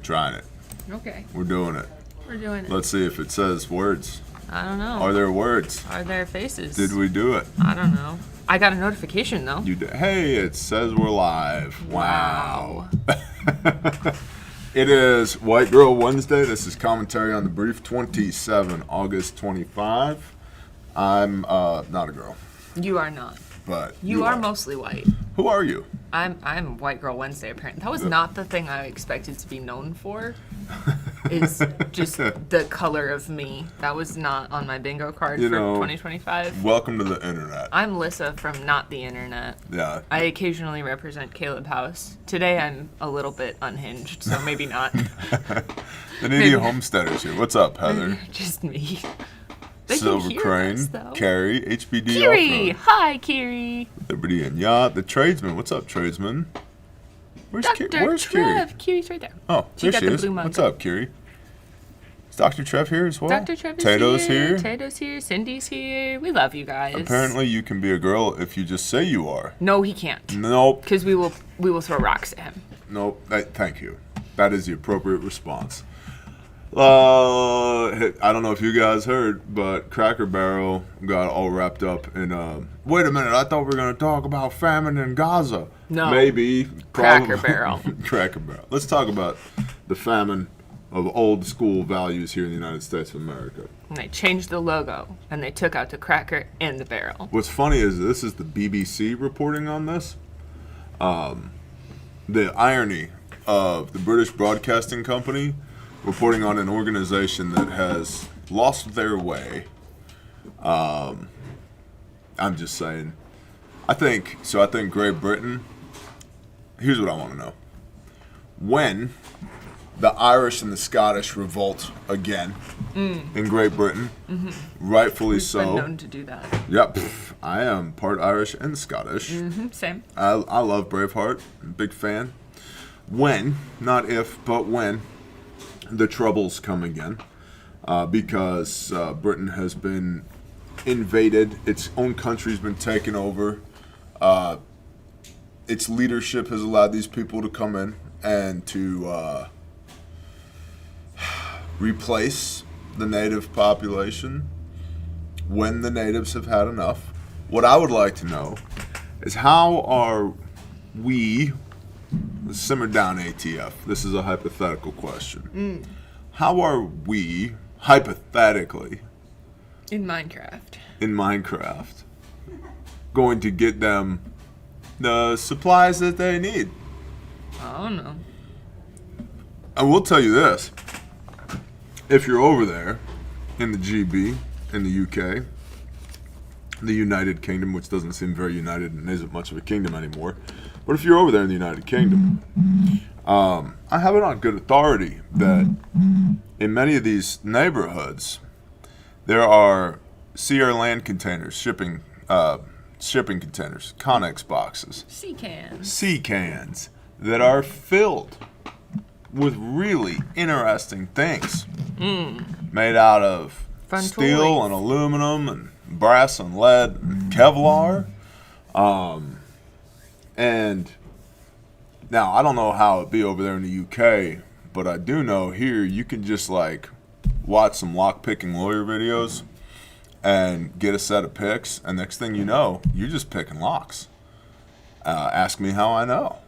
trying it. Okay. We're doing it. We're doing it. Let's see if it says words. I don't know. Are there words? Are there faces? Did we do it? I don't know. I got a notification though. You did. Hey, it says we're live. Wow. It is White Girl Wednesday. This is commentary on the brief. 27 August 25. I'm not a girl. You are not. But you are mostly white. Who are you? I'm White Girl Wednesday apparently. That was not the thing I expected to be known for. Is just the color of me. That was not on my bingo card for 2025. Welcome to the internet. I'm Lissa from Not the Internet. Yeah. I occasionally represent Caleb House. Today I'm a little bit unhinged, so maybe not. The needy homesteaders here. What's up, Heather? Just me. They Silver can hear Crane, us, though. Carrie, HBD Kiri! Off-Road. Hi, Kiri. Liberty and Yacht, the tradesman. What's up, tradesman? Where's Dr. Where's Trev. Kiri? Kiri's right there. Oh, She there got she the is. blue mug. What's up, Kiri? Is Dr. Trev here as well? Dr. Trev is Tato's here. Tato's here. Cindy's here. We love you guys. Apparently, you can be a girl if you just say you are. No, he can't. Nope. Because we will throw rocks at him. Nope. Thank you. That is the appropriate response. I don't know if you guys heard, but Cracker Barrel got all wrapped up in, wait a minute, I thought we were going to talk about famine in Gaza. No. Maybe. Cracker Barrel. Cracker Barrel. Let's talk about the famine of old school values here in the United States of America. And they changed the logo, and they took out the cracker and the barrel. What's funny is this is the BBC reporting on this. The irony of the British Broadcasting Company reporting on an organization that has lost their way. I'm just saying. I think Great Britain, here's what I want to know. When the Irish and the Scottish revolt again in Great Britain, rightfully so. We've been known to do that. Yep, I am part Irish and Scottish. Same. I love Braveheart, big fan. When, not if, but when the troubles come again, because Britain has been invaded, its own country's been taken over, its leadership has allowed these people to come in and to replace the native population when the natives have had enough. What I would like to know is how are we, simmer down ATF, this is a hypothetical question. How are we, hypothetically, In Minecraft, going to get them the supplies that they need? I don't know. I will tell you this. If you're over there in the GB, in the UK, the United Kingdom, which doesn't seem very united and isn't much of a kingdom anymore, but if you're over there in the United Kingdom, I have it on good authority that in many of these neighborhoods, there are sea or land containers, shipping containers, Connex boxes, sea cans that are filled with really interesting things made out of steel and aluminum and brass and lead and Kevlar. And now I don't know how it'd be over there in the UK, but I do know here you can just like watch some lock-picking lawyer videos and get a set of picks, and next thing you know, you're just picking locks. Ask me how I know.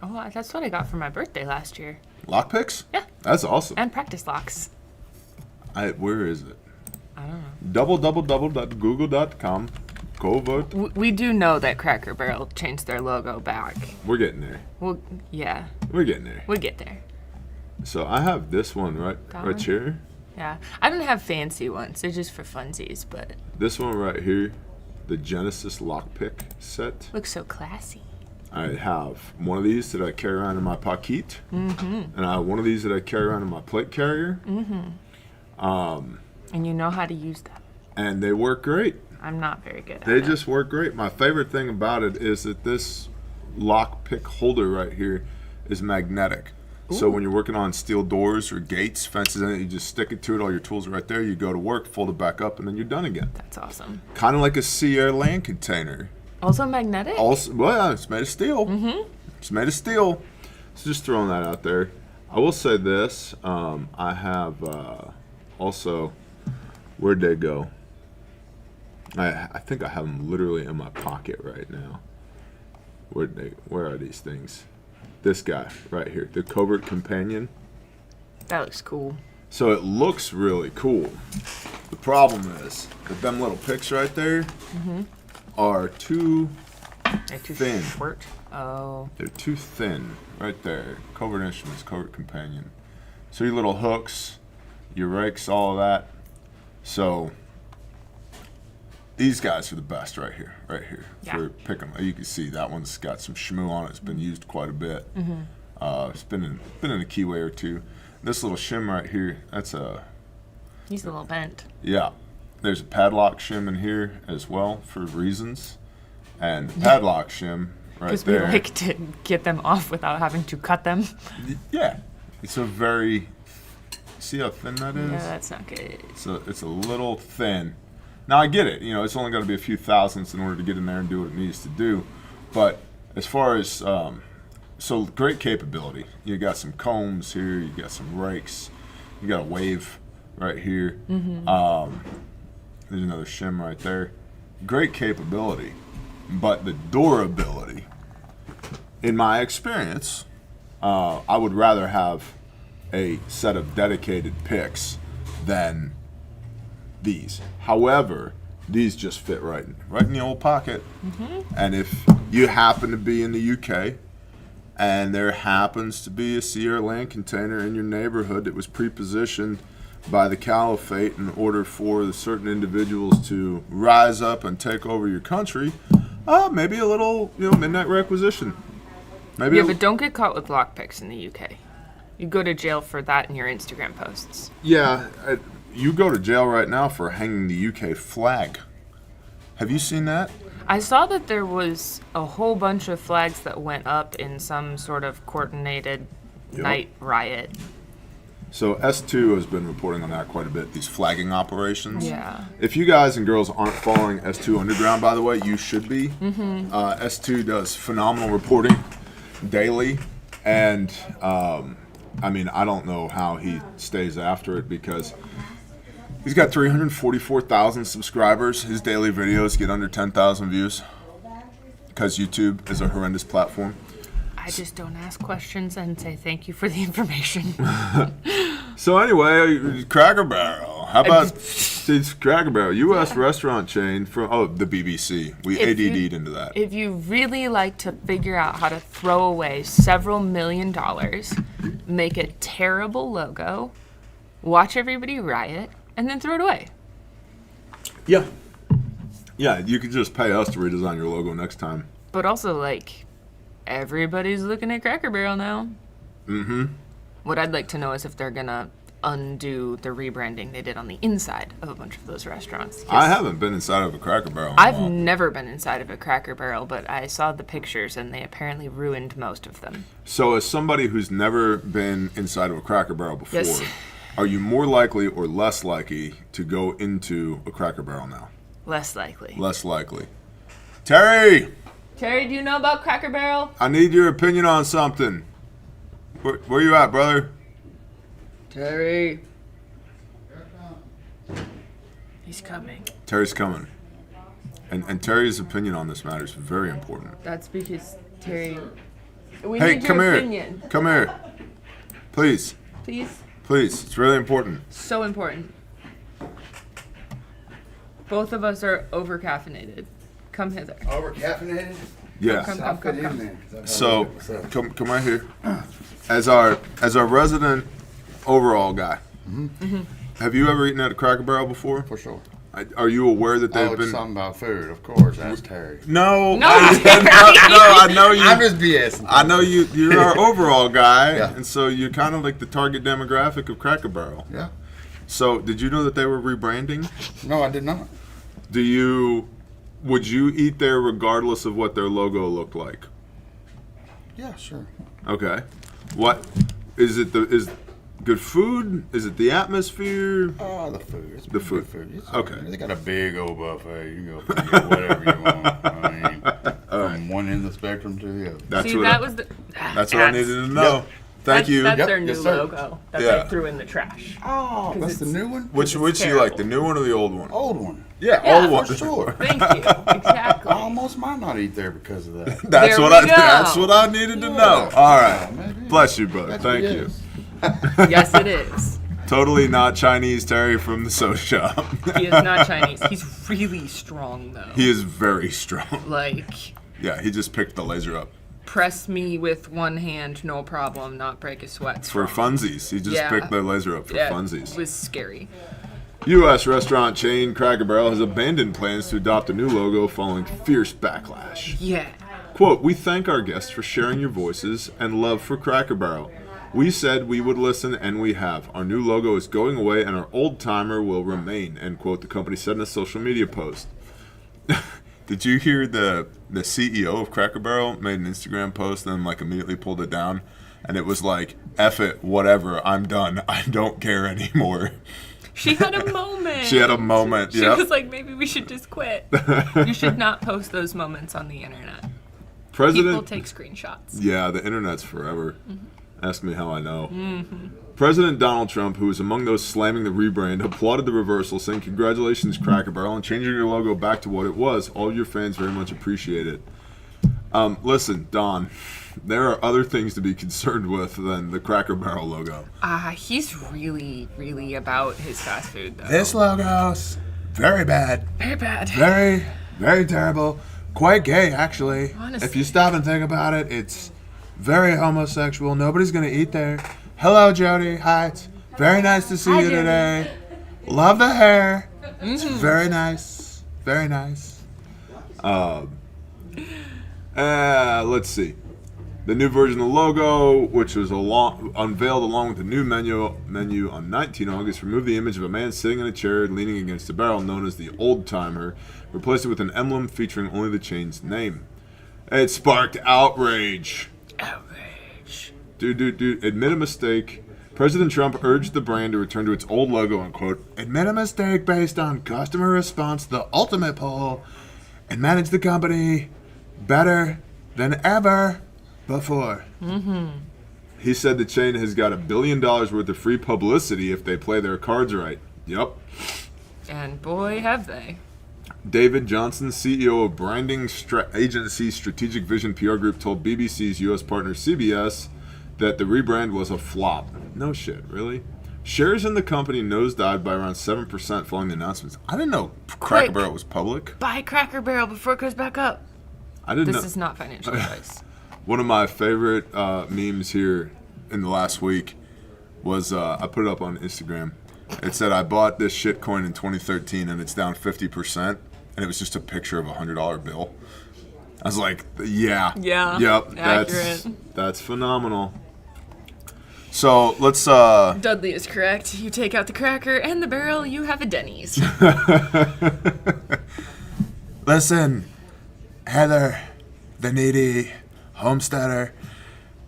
Oh, that's what I got for my birthday last year. Lock picks? Yeah. That's awesome. And practice locks. Where is it? I don't know. www.google.com. Go vote. We do know that Cracker Barrel changed their logo back. We're getting there. Well, yeah. We're getting there. We'll get there. So I have this one right here. Yeah. I don't have fancy ones. They're just for funsies, but... This one right here, the Genesis lockpick set. Looks so classy. I have one of these that I carry around in my pocket, and I have one of these that I carry around in my plate carrier. And you know how to use them. And they work great. I'm not very good at it. They just work great. My favorite thing about it is that this lockpick holder right here is magnetic. So when you're working on steel doors or gates, fences, and you just stick it to it, all your tools are right there, you go to work, fold it back up, and then you're done again. That's awesome. Kind of like a sea air land container. Also magnetic? Also, well, it's made of steel. It's made of steel. So just throwing that out there. I will say this. I have also, where'd they go? I think I have them literally in my pocket right now. Where are these things? This guy right here, the Covert Companion. That looks cool. So it looks really cool. The problem is that them little picks right there are too They're too thin. short. Oh. They're too thin right there. Covert Instruments, Covert Companion. So your little hooks, your rakes, all of that. So these guys are the best right here. Yeah. For picking. You can see that one's got some shmoo on it. It's been used quite a bit. It's been in a keyway or two. This little shim right here, that's a... He's a little bent. Yeah. There's a padlock shim in here as well for reasons. And the padlock shim right Because there. we like to get them off without having to cut them. Yeah. It's a very... See how thin that is? Yeah, that's not good. It's a little thin. Now I get it. You know, it's only got to be a few thousandths in order to get in there and do what it needs to do. But as far as... so great capability. You got some combs here. You got some rakes. You got a wave right here. There's another shim right there. Great capability. But the durability, in my experience, I would rather have a set of dedicated picks than these. However, these just fit right in the old pocket. And if you happen to be in the UK and there happens to be a Sierra Land container in your neighborhood that was pre-positioned by the caliphate in order for the certain individuals to rise up and take over your country, maybe a little, midnight requisition. Maybe Yeah, but don't get caught with lockpicks in the UK. You go to jail for that in your Instagram posts. Yeah, you go to jail right now for hanging the UK flag. Have you seen that? I saw that there was a whole bunch of flags that went up in some sort of coordinated night riot. So S2 has been reporting on that quite a bit, these flagging operations. Yeah. If you guys and girls aren't following S2 Underground, by the way, you should be. S2 does phenomenal reporting daily. And, I don't know how he stays after it because he's got 344,000 subscribers. His daily videos get under 10,000 views because YouTube is a horrendous platform. I just don't ask questions and say thank you for the information. So anyway, Cracker Barrel. How about it's Cracker Barrel, U.S. restaurant chain from the BBC. We ADD'd into that. If you really like to figure out how to throw away several $1 million, make a terrible logo, watch everybody riot, and then throw it away. Yeah. Yeah, you could just pay us to redesign your logo next time. But also, everybody's looking at Cracker Barrel now. What I'd like to know is if they're gonna undo the rebranding they did on the inside of a bunch of those restaurants. I haven't been inside of a Cracker Barrel. I've never been inside of a Cracker Barrel, but I saw the pictures and they apparently ruined most of them. So as somebody who's never been inside of a Cracker Barrel before, Yes. are you more likely or less likely to go into a Cracker Barrel now? Less likely. Less likely. Terry! Terry, do you know about Cracker Barrel? I need your opinion on something. Where you at, brother? Terry. He's coming. Terry's coming. And Terry's opinion on this matter is very important. That's because Terry. We Hey, need come your here. opinion. Come here. Please. Please. Please. It's really important. So important. Both of us are over caffeinated. Come hither. Over caffeinated? Yeah. Come. Good evening. So come right here. As our resident overall guy, have you ever eaten at a Cracker Barrel before? For sure. Are you aware that they've Oh, it's been? something about food, of course. That's Terry. No, No, I know you. I'm just BSing. I know you. You're our overall guy, Yeah. and so you're kind of like the target demographic of Cracker Barrel. Yeah. So, did you know that they were rebranding? No, I did not. Would you eat there regardless of what their logo looked like? Yeah, sure. Okay. What is it? Is good food? Is it the atmosphere? Oh, the food. It's The pretty food. good It's Okay. They got a big old buffet. You can go get whatever you want. I mean, from one end of the spectrum to the other. That's See, what that I, was the. that's what I needed to know. Thank you. That's Yep, their new yes, sir. logo that Yeah. they threw in the trash. Oh, 'Cause that's the it's- new one? Which you like, terrible. the new one or the old one? Old one. Yeah, Yeah, old one. For sure. Thank you. Exactly. I almost might not eat there because of that. That's There what we I. go. That's what I needed to know. All right. Maybe. Bless you, brother. That's what Thank it you. is. Yes, it is. Totally not Chinese Terry from the Soda Shop. He is not Chinese. He's really strong, though. He is very strong. Like, Yeah, he just picked the laser up press me with one hand, no problem, not break a sweat. for funsies. He just Yeah. picked the laser up for Yeah, funsies. it was scary. U.S. restaurant chain Cracker Barrel has abandoned plans to adopt a new logo following fierce backlash. Yeah. Quote, "We thank our guests for sharing your voices and love for Cracker Barrel. We said we would listen, and we have. Our new logo is going away, and our old timer will remain," end quote, the company said in a social media post. Did you hear the CEO of Cracker Barrel made an Instagram post and then like immediately pulled it down? And it was like, "F it, whatever, I'm done. I don't care anymore." She had a moment. She had a moment, She yep. was like, maybe we should just quit. You should not post those moments on the internet. People President, take screenshots. yeah, the internet's forever. Ask me how I know. President Donald Trump, who was among those slamming the rebrand, applauded the reversal, saying, "Congratulations, Cracker Barrel, on changing your logo back to what it was. All your fans very much appreciate it." Listen, Don, there are other things to be concerned with than the Cracker Barrel logo. He's really, really about his fast food, though. This logo's very bad. Very bad. Very, very terrible. Quite gay, actually. Honestly. If you stop and think about it, it's very homosexual. Nobody's going to eat there. Hello, Jody. Hi. It's very nice to see Hi, you Jody. today. Love the hair. It's very nice. Very nice. Let's see. The new version of the logo, which was unveiled along with the new menu on 19 August, removed the image of a man sitting in a chair leaning against a barrel known as the Old Timer, replaced it with an emblem featuring only the chain's name. It sparked outrage. Outrage. Dude, admit a mistake. President Trump urged the brand to return to its old logo and, quote, "admit a mistake based on customer response to the ultimate poll and manage the company better than ever before." He said the chain has got $1 billion worth of free publicity if they play their cards right. Yep. And boy, have they. David Johnson, CEO of branding agency Strategic Vision PR Group, told BBC's U.S. partner CBS that the rebrand was a flop. No shit, really? Shares in the company nosedived by around 7% following the announcements. I didn't know Cracker Quick. Barrel was public. Buy Cracker Barrel before it goes back up. I didn't This know. is not financial advice. One of my favorite memes here in the last week was I put it up on Instagram. It said, "I bought this shit coin in 2013 and it's down 50%." And it was just a picture of a $100 bill. I was like, yeah. Yeah, Yep. accurate. That's phenomenal. So let's Dudley is correct. You take out the cracker and the barrel, you have a Denny's. listen, Heather, the needy homesteader.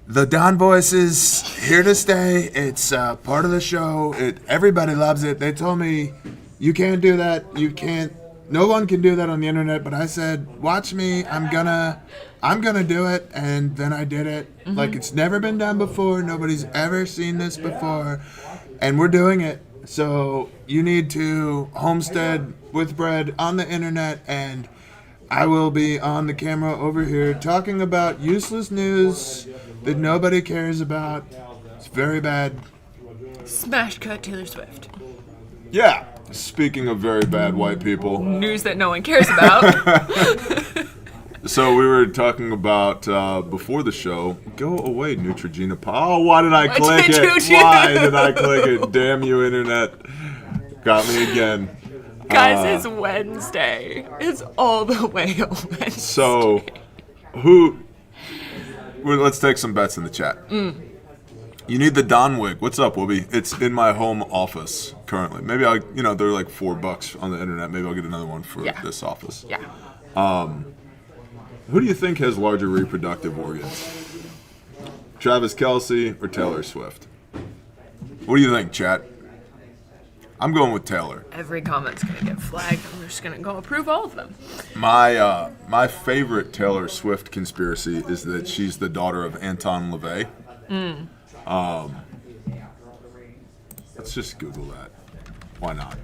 The Don voice is here to stay. It's part of the show. Everybody loves it. They told me, "You can't do that. You can't. No one can do that on the internet." But I said, "Watch me. I'm gonna do it." And then I did it. Like it's never been done before. Nobody's ever seen this before, and we're doing it. So you need to homestead with bread on the internet, and I will be on the camera over here talking about useless news that nobody cares about. It's very bad. Smash cut Taylor Swift. Yeah. Speaking of very bad white people. News that no one cares about. So we were talking about before the show. Go away, Neutrogena. Oh, why did I click did it? you? Why did I click it? Damn you, internet. Got me again. Guys, it's Wednesday. It's all the way a Wednesday. So, let's take some bets in the chat. You need the Don wig. What's up, Whoopi? It's in my home office currently. Maybe they're like $4 on the internet. Maybe I'll get another one for this office. Yeah. Who do you think has larger reproductive organs? Travis Kelce or Taylor Swift? What do you think, chat? I'm going with Taylor. Every comment's gonna get flagged. I'm just gonna go approve all of them. My favorite Taylor Swift conspiracy is that she's the daughter of Anton LaVey. Let's just Google that. Why not?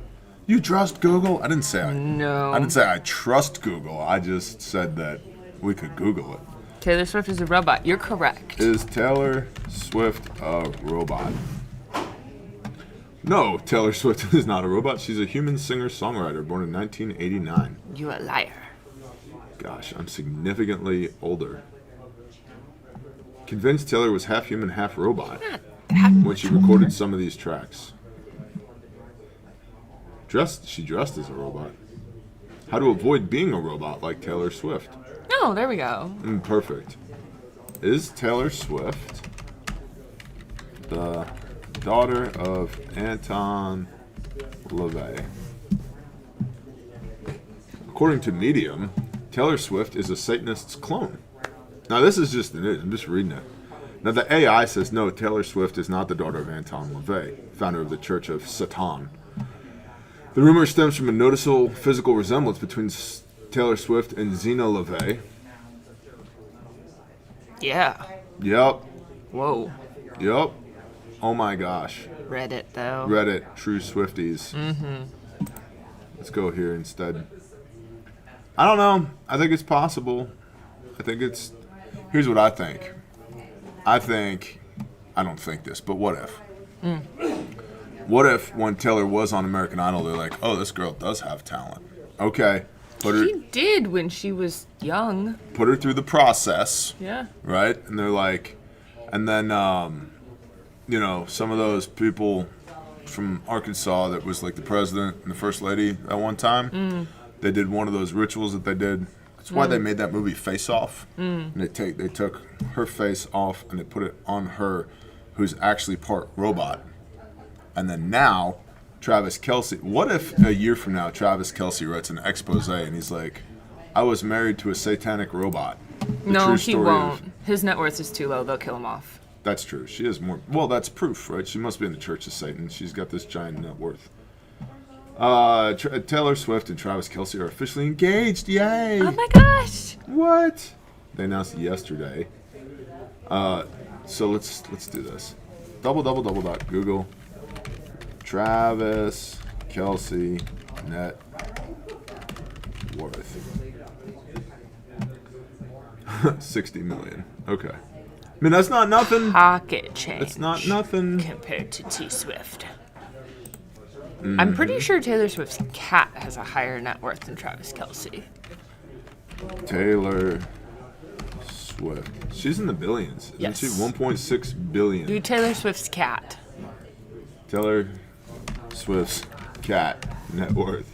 You trust Google? I didn't say No. I didn't say I trust Google. I just said that we could Google it. Taylor Swift is a robot. You're correct. Is Taylor Swift a robot? No, Taylor Swift is not a robot. She's a human singer-songwriter born in 1989. You a liar. Gosh, I'm significantly older. Convinced Taylor was half human, half robot when she recorded some of these tracks. She dressed as a robot. How to avoid being a robot like Taylor Swift. Oh, there we go. Perfect. Is Taylor Swift the daughter of Anton LaVey? According to Medium, Taylor Swift is a Satanist's clone. Now, this is just the news. I'm just reading it. Now, the AI says, no, Taylor Swift is not the daughter of Anton LaVey, founder of the Church of Satan. The rumor stems from a noticeable physical resemblance between Taylor Swift and Zena LaVey. Yeah. Yep. Whoa. Yep. Oh my gosh. Reddit, though. Reddit, true Swifties. Let's go here instead. I don't know. I think it's possible. Here's what I think. I don't think this, but what if? What if when Taylor was on American Idol, they're like, oh, this girl does have talent. Okay. She did when she was young. Put her through the process. Yeah. Right? And they're like, and then, some of those people from Arkansas that was like the president and the first lady at one time, they did one of those rituals that they did. That's why they made that movie Face Off. And they took her face off and they put it on her, who's actually part robot. And then now, Travis Kelce. What if a year from now, Travis Kelce writes an expose and he's like, I was married to a satanic robot. No, he won't. His net worth is too low. They'll kill him off. That's true. She is more. Well, that's proof, right? She must be in the Church of Satan. She's got this giant net worth. Taylor Swift and Travis Kelce are officially engaged. Yay! Oh my gosh! What? They announced it yesterday. So let's do this. Google. Travis Kelce net worth. 60 million. Okay. I mean, that's not nothing. Pocket change. It's not nothing. Compared to T Swift. I'm pretty sure Taylor Swift's cat has a higher net worth than Travis Kelce. Taylor Swift. She's in the billions. Isn't Yes. she? 1.6 billion. Do Taylor Swift's cat. Taylor Swift's cat net worth.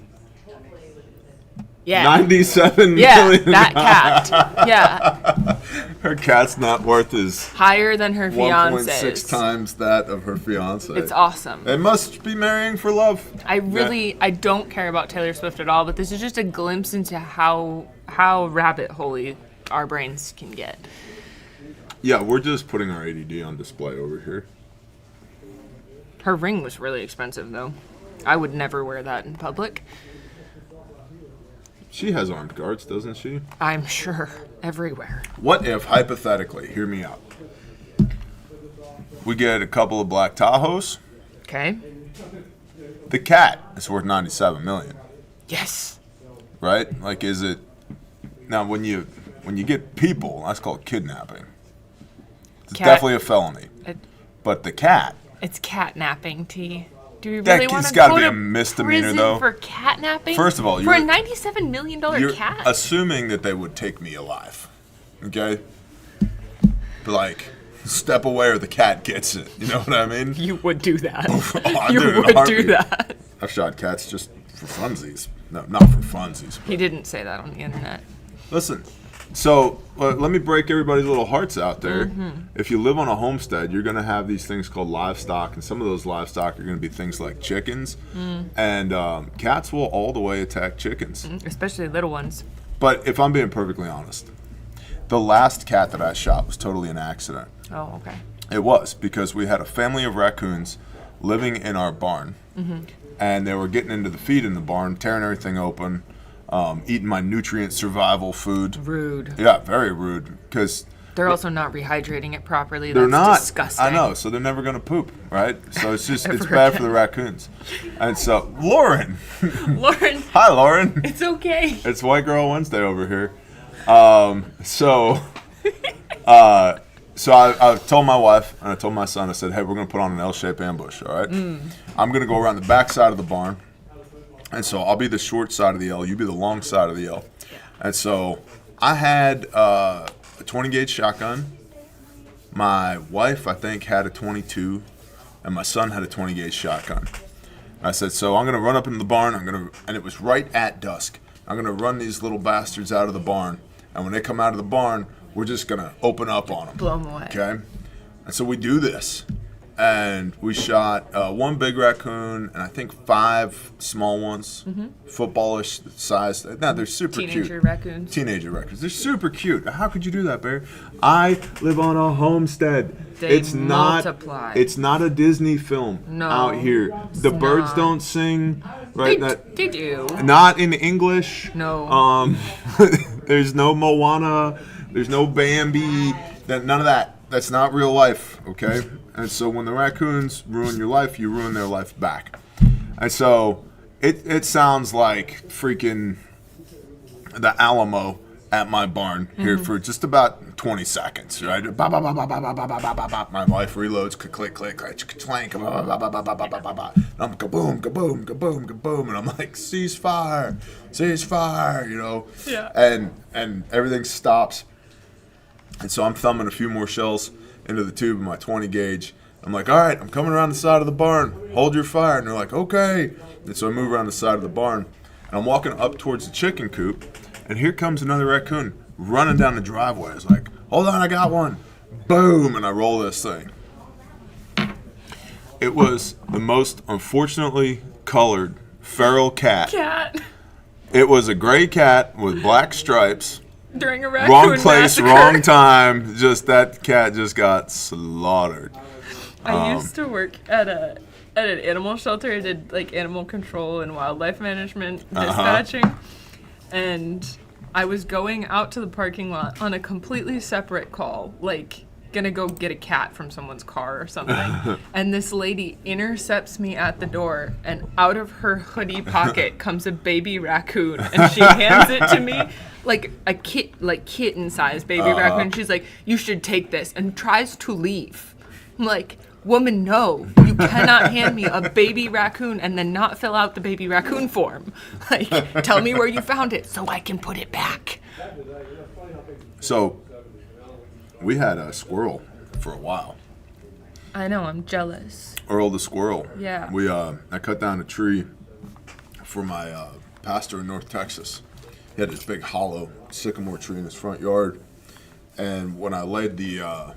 Yeah. 97 Yeah, million. that cat. Yeah. Her cat's net worth is Higher than her 1.6 fiance's. times that of her fiance. It's awesome. They must be marrying for love. I don't care about Taylor Swift at all, but this is just a glimpse into how rabbit holey our brains can get. Yeah, we're just putting our ADD on display over here. Her ring was really expensive, though. I would never wear that in public. She has armed guards, doesn't she? I'm sure. Everywhere. What if, hypothetically, hear me out, we get a couple of black Tahoes. Okay. The cat is worth 97 million, Yes. right? Like, is it now when you get people, that's called kidnapping. It's Cat- definitely a felony. But the cat, It's catnapping, T. Do we That really want kid's to gotta go be to a misdemeanor, prison though. for catnapping? First of all, for a you're- $97 million you're cat. assuming that they would take me alive, okay? But like, step away or the cat gets it. You know what I mean? You would do that. I You do it in a would do heartbeat. that. I've shot cats just for funsies. No, not for funsies. He didn't say that on the internet. Listen, so let me break everybody's little hearts out there. Mm-hmm. If you live on a homestead, you're going to have these things called livestock, and some of those livestock are going to be things like chickens, and cats will all the way attack chickens. Especially little ones. But if I'm being perfectly honest, the last cat that I shot was totally an accident. Oh, okay. It was, because we had a family of raccoons living in our barn, and they were getting into the feed in the barn, tearing everything open, eating my nutrient survival food. Rude. Yeah, very rude. Because They're also not rehydrating it properly. They're That's not. disgusting. I know. So they're never going to poop, right? So it's just, it's Ever bad for again. the raccoons. And so, Lauren. Lauren, Hi, Lauren. it's okay. It's White Girl Wednesday over here. So I told my wife and I told my son, I said, hey, we're going to put on an L-shaped ambush, all right? I'm going to go around the back side of the barn. And so I'll be the short side of the L. You be the long side of the L. And so I had a 20-gauge shotgun. My wife, I think, had a 22. And my son had a 20-gauge shotgun. I said, so I'm going to run up into the barn. And it was right at dusk. I'm going to run these little bastards out of the barn. And when they come out of the barn, we're just going to open up on them. Blow them away. Okay? And so we do this. And we shot one big raccoon and I think 5 small ones, footballish size. No, they're super cute. Teenager raccoons. Teenager raccoons. They're super cute. How could you do that, Barry? I live on a homestead. They multiply. It's not a Disney film out here. The birds not. don't sing. Right? They do. Not in English. No. There's no Moana. There's no Bambi. None of that. That's not real life, okay? And so when the raccoons ruin your life, you ruin their life back. And so it sounds like freaking the Alamo at my barn here for just about 20 seconds, right? Ba, ba, ba, ba, ba, ba, ba, ba, ba, ba, ba. My wife reloads, click, click, clank, ba, ba, ba, ba, ba, ba, ba, ba, ba, ba. And I'm kaboom, kaboom, kaboom, kaboom, and I'm like, ceasefire, you know? Yeah. And everything stops. And so I'm thumbing a few more shells into the tube of my 20 gauge. I'm like, all right, I'm coming around the side of the barn. Hold your fire. And they're like, okay. And so I move around the side of the barn. And I'm walking up towards the chicken coop. And here comes another raccoon running down the driveway. It's like, hold on, I got one. Boom. And I roll this thing. It was the most unfortunately colored feral cat. Cat. It was a gray cat with black stripes. During a raccoon Wrong place, massacre. wrong time. Just that cat just got slaughtered. I used to work at an animal shelter. I did like animal control and wildlife management dispatching. And I was going out to the parking lot on a completely separate call, like gonna go get a cat from someone's car or something. And this lady intercepts me at the door, and out of her hoodie pocket comes a baby raccoon, and she hands it to me like a kitten-sized baby raccoon. She's like, "You should take this," and tries to leave. I'm like, woman, no, you cannot hand me a baby raccoon and then not fill out the baby raccoon form. Like, tell me where you found it so I can put it back. So, we had a squirrel for a while. I know, I'm jealous. Earl the squirrel. Yeah. I cut down a tree for my pastor in North Texas. He had this big hollow sycamore tree in his front yard. And when I laid the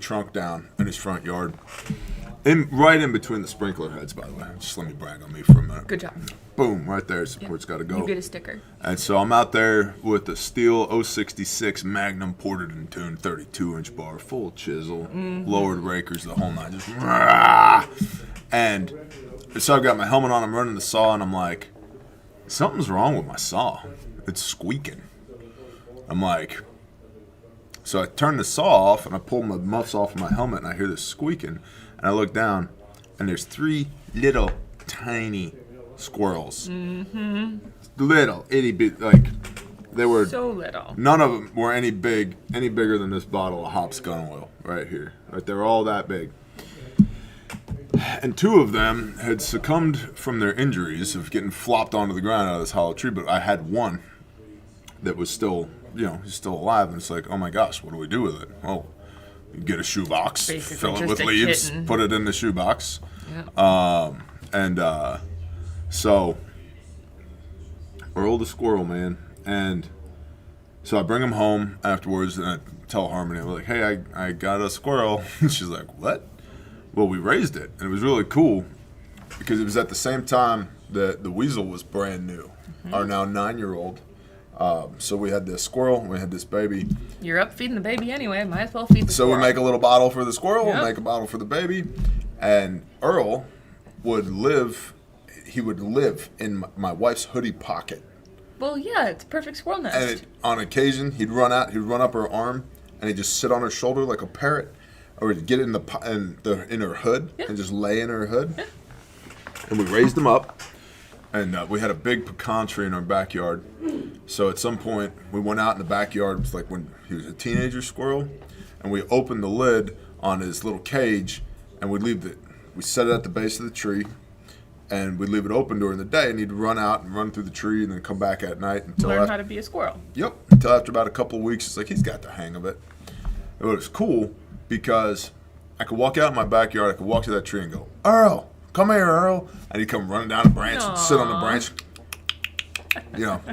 trunk down in his front yard, right in between the sprinkler heads, by the way. Just let me brag on me for a minute. Good job. Boom, right there. Support's got to go. You get a sticker. And so I'm out there with a steel 066 Magnum ported and tuned 32-inch bar, full chisel, lowered rakers, the whole nine. Just rah! And so I've got my helmet on. I'm running the saw, and I'm like, something's wrong with my saw. It's squeaking. I'm like, so I turn the saw off, and I pull my muffs off of my helmet, and I hear this squeaking. And I look down, and there's 3 little tiny squirrels. Little itty bit, like they were So little. None of them were any bigger than this bottle of Hops gun oil right here. Right, they were all that big. And 2 of them had succumbed from their injuries of getting flopped onto the ground out of this hollow tree. But I had one that was still, he's still alive. And it's like, oh my gosh, what do we do with it? Well, you get a shoebox, Basically fill it just with a leaves, kitten. put it in the shoebox. Yeah. So Earl the squirrel, man. And so I bring him home afterwards, and I tell Harmony, I'm like, hey, I got a squirrel. And she's like, what? Well, we raised it, and it was really cool because it was at the same time that the weasel was brand new, our now 9-year-old. So we had this squirrel, and we had this baby. You're up feeding the baby anyway. Might as well feed the So squirrel. we make a little bottle for the squirrel, Yep. we make a bottle for the baby, and Earl would live in my wife's hoodie pocket. Well, yeah, it's a perfect squirrel nest. And on occasion, he'd run up her arm and he'd just sit on her shoulder like a parrot, or he'd get in her hood and just lay in her hood. Yeah. And we raised him up, and we had a big pecan tree in our backyard. So at some point, we went out in the backyard. It was like when he was a teenager squirrel, and we opened the lid on his little cage, and we set it at the base of the tree, and we'd leave it open during the day, and he'd run out and run through the tree and then come back at night. Learn how to be a squirrel. Yep. Until after about a couple of weeks, it's like he's got the hang of it. It was cool because I could walk out in my backyard, I could walk to that tree and go, Earl, come here, Earl. And he'd come running down a branch and sit on the branch,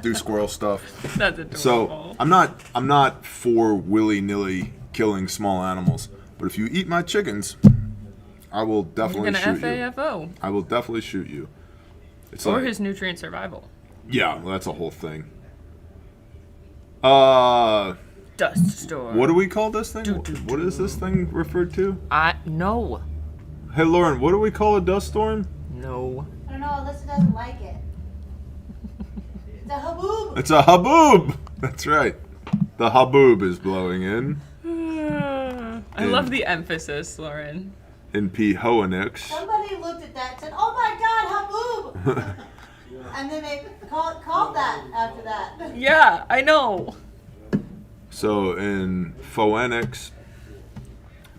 do squirrel stuff. That's adorable. So I'm not for willy-nilly killing small animals, but if you eat my chickens, I will definitely shoot you. FAFO. I will definitely shoot you. It's or his nutrient survival. Yeah, well, that's a whole thing. Dust storm. What do we call this thing? What is this thing referred to? No. Hey, Lauren, what do we call a dust storm? No. I don't know. Alyssa doesn't like it. It's a haboob. It's a haboob. That's right. The haboob is blowing in. I love the emphasis, Lauren. In Pehoenix. Somebody looked at that and said, "Oh my God, haboob!" And then they called that after that. Yeah, I know. So in Phoenix,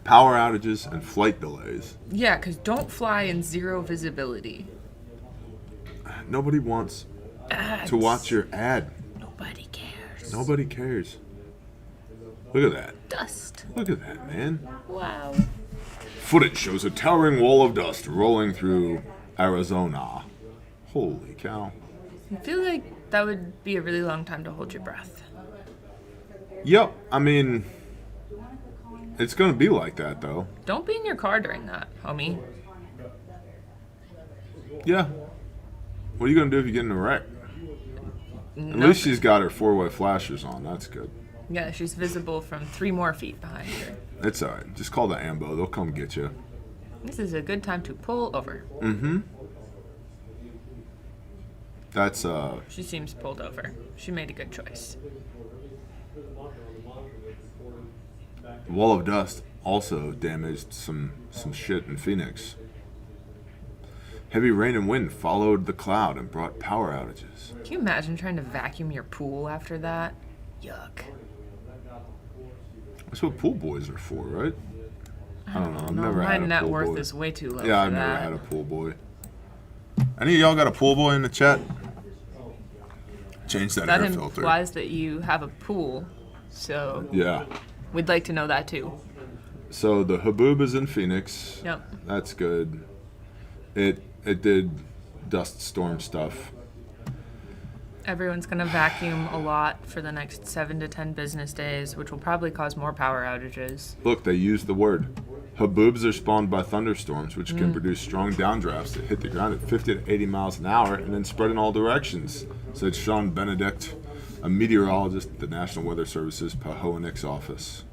power outages and flight delays. Yeah, because don't fly in zero visibility. Nobody wants to watch your ad. Nobody cares. Nobody cares. Look at that. Dust. Look at that, man. Wow. Footage shows a towering wall of dust rolling through Arizona. Holy cow. I feel like that would be a really long time to hold your breath. Yep, I mean, it's going to be like that, though. Don't be in your car during that, homie. Yeah. What are you going to do if you get in a wreck? Nothing. At least she's got her four-way flashers on. That's good. Yeah, she's visible from 3 more feet behind her. It's all right. Just call the AMBO. They'll come get you. This is a good time to pull over. Mm-hmm. That's, She seems pulled over. She made a good choice. wall of dust also damaged some shit in Phoenix. Heavy rain and wind followed the cloud and brought power outages. Can you imagine trying to vacuum your pool after that? Yuck. That's what pool boys are for, right? I don't know. I've never My had a net pool worth boy. is way too low Yeah, for I've never that. had a pool boy. Any of y'all got a pool boy in the chat? Change that air filter. That implies that you have a pool, so Yeah. we'd like to know that too. So the haboob is in Phoenix. Yep. That's good. It did dust storm stuff. Everyone's going to vacuum a lot for the next 7 to 10 business days, which will probably cause more power outages. Look, they used the word. Haboobs are spawned by thunderstorms, which can produce strong downdrafts that hit the ground at 50 to 80 miles an hour and then spread in all directions, said Sean Benedict, a meteorologist at the National Weather Service's Pehoenix office.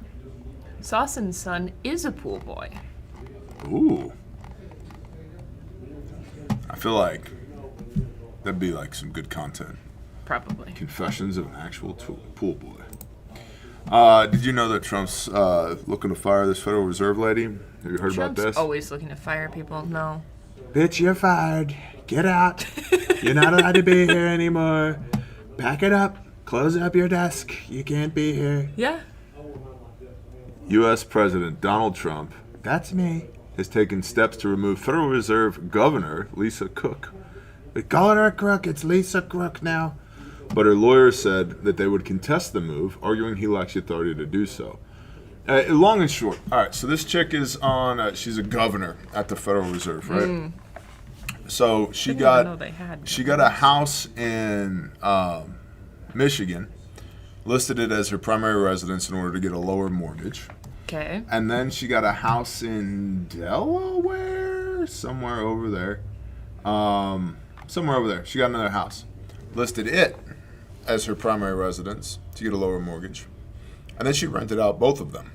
Saucin's son is a pool boy. Ooh. I feel like that'd be like some good content. Probably. Confessions of an actual pool boy. Did you know that Trump's looking to fire this Federal Reserve lady? Have you heard about Trump's this? always looking to fire people. No. Bitch, you're fired. Get out. You're not allowed to be here anymore. Pack it up. Close up your desk. You can't be here. Yeah. U.S. President Donald Trump, that's me, has taken steps to remove Federal Reserve Governor Lisa Cook. We call her a crook. It's Lisa Crook now. But her lawyers said that they would contest the move, arguing he lacks the authority to do so. Long and short. All right, so this chick is on, she's a governor at the Federal Reserve, right? So she got a house in Michigan, listed it as her primary residence in order to get a lower mortgage. Okay. And then she got a house in Delaware, somewhere over there. She got another house. Listed it as her primary residence to get a lower mortgage. And then she rented out both of them.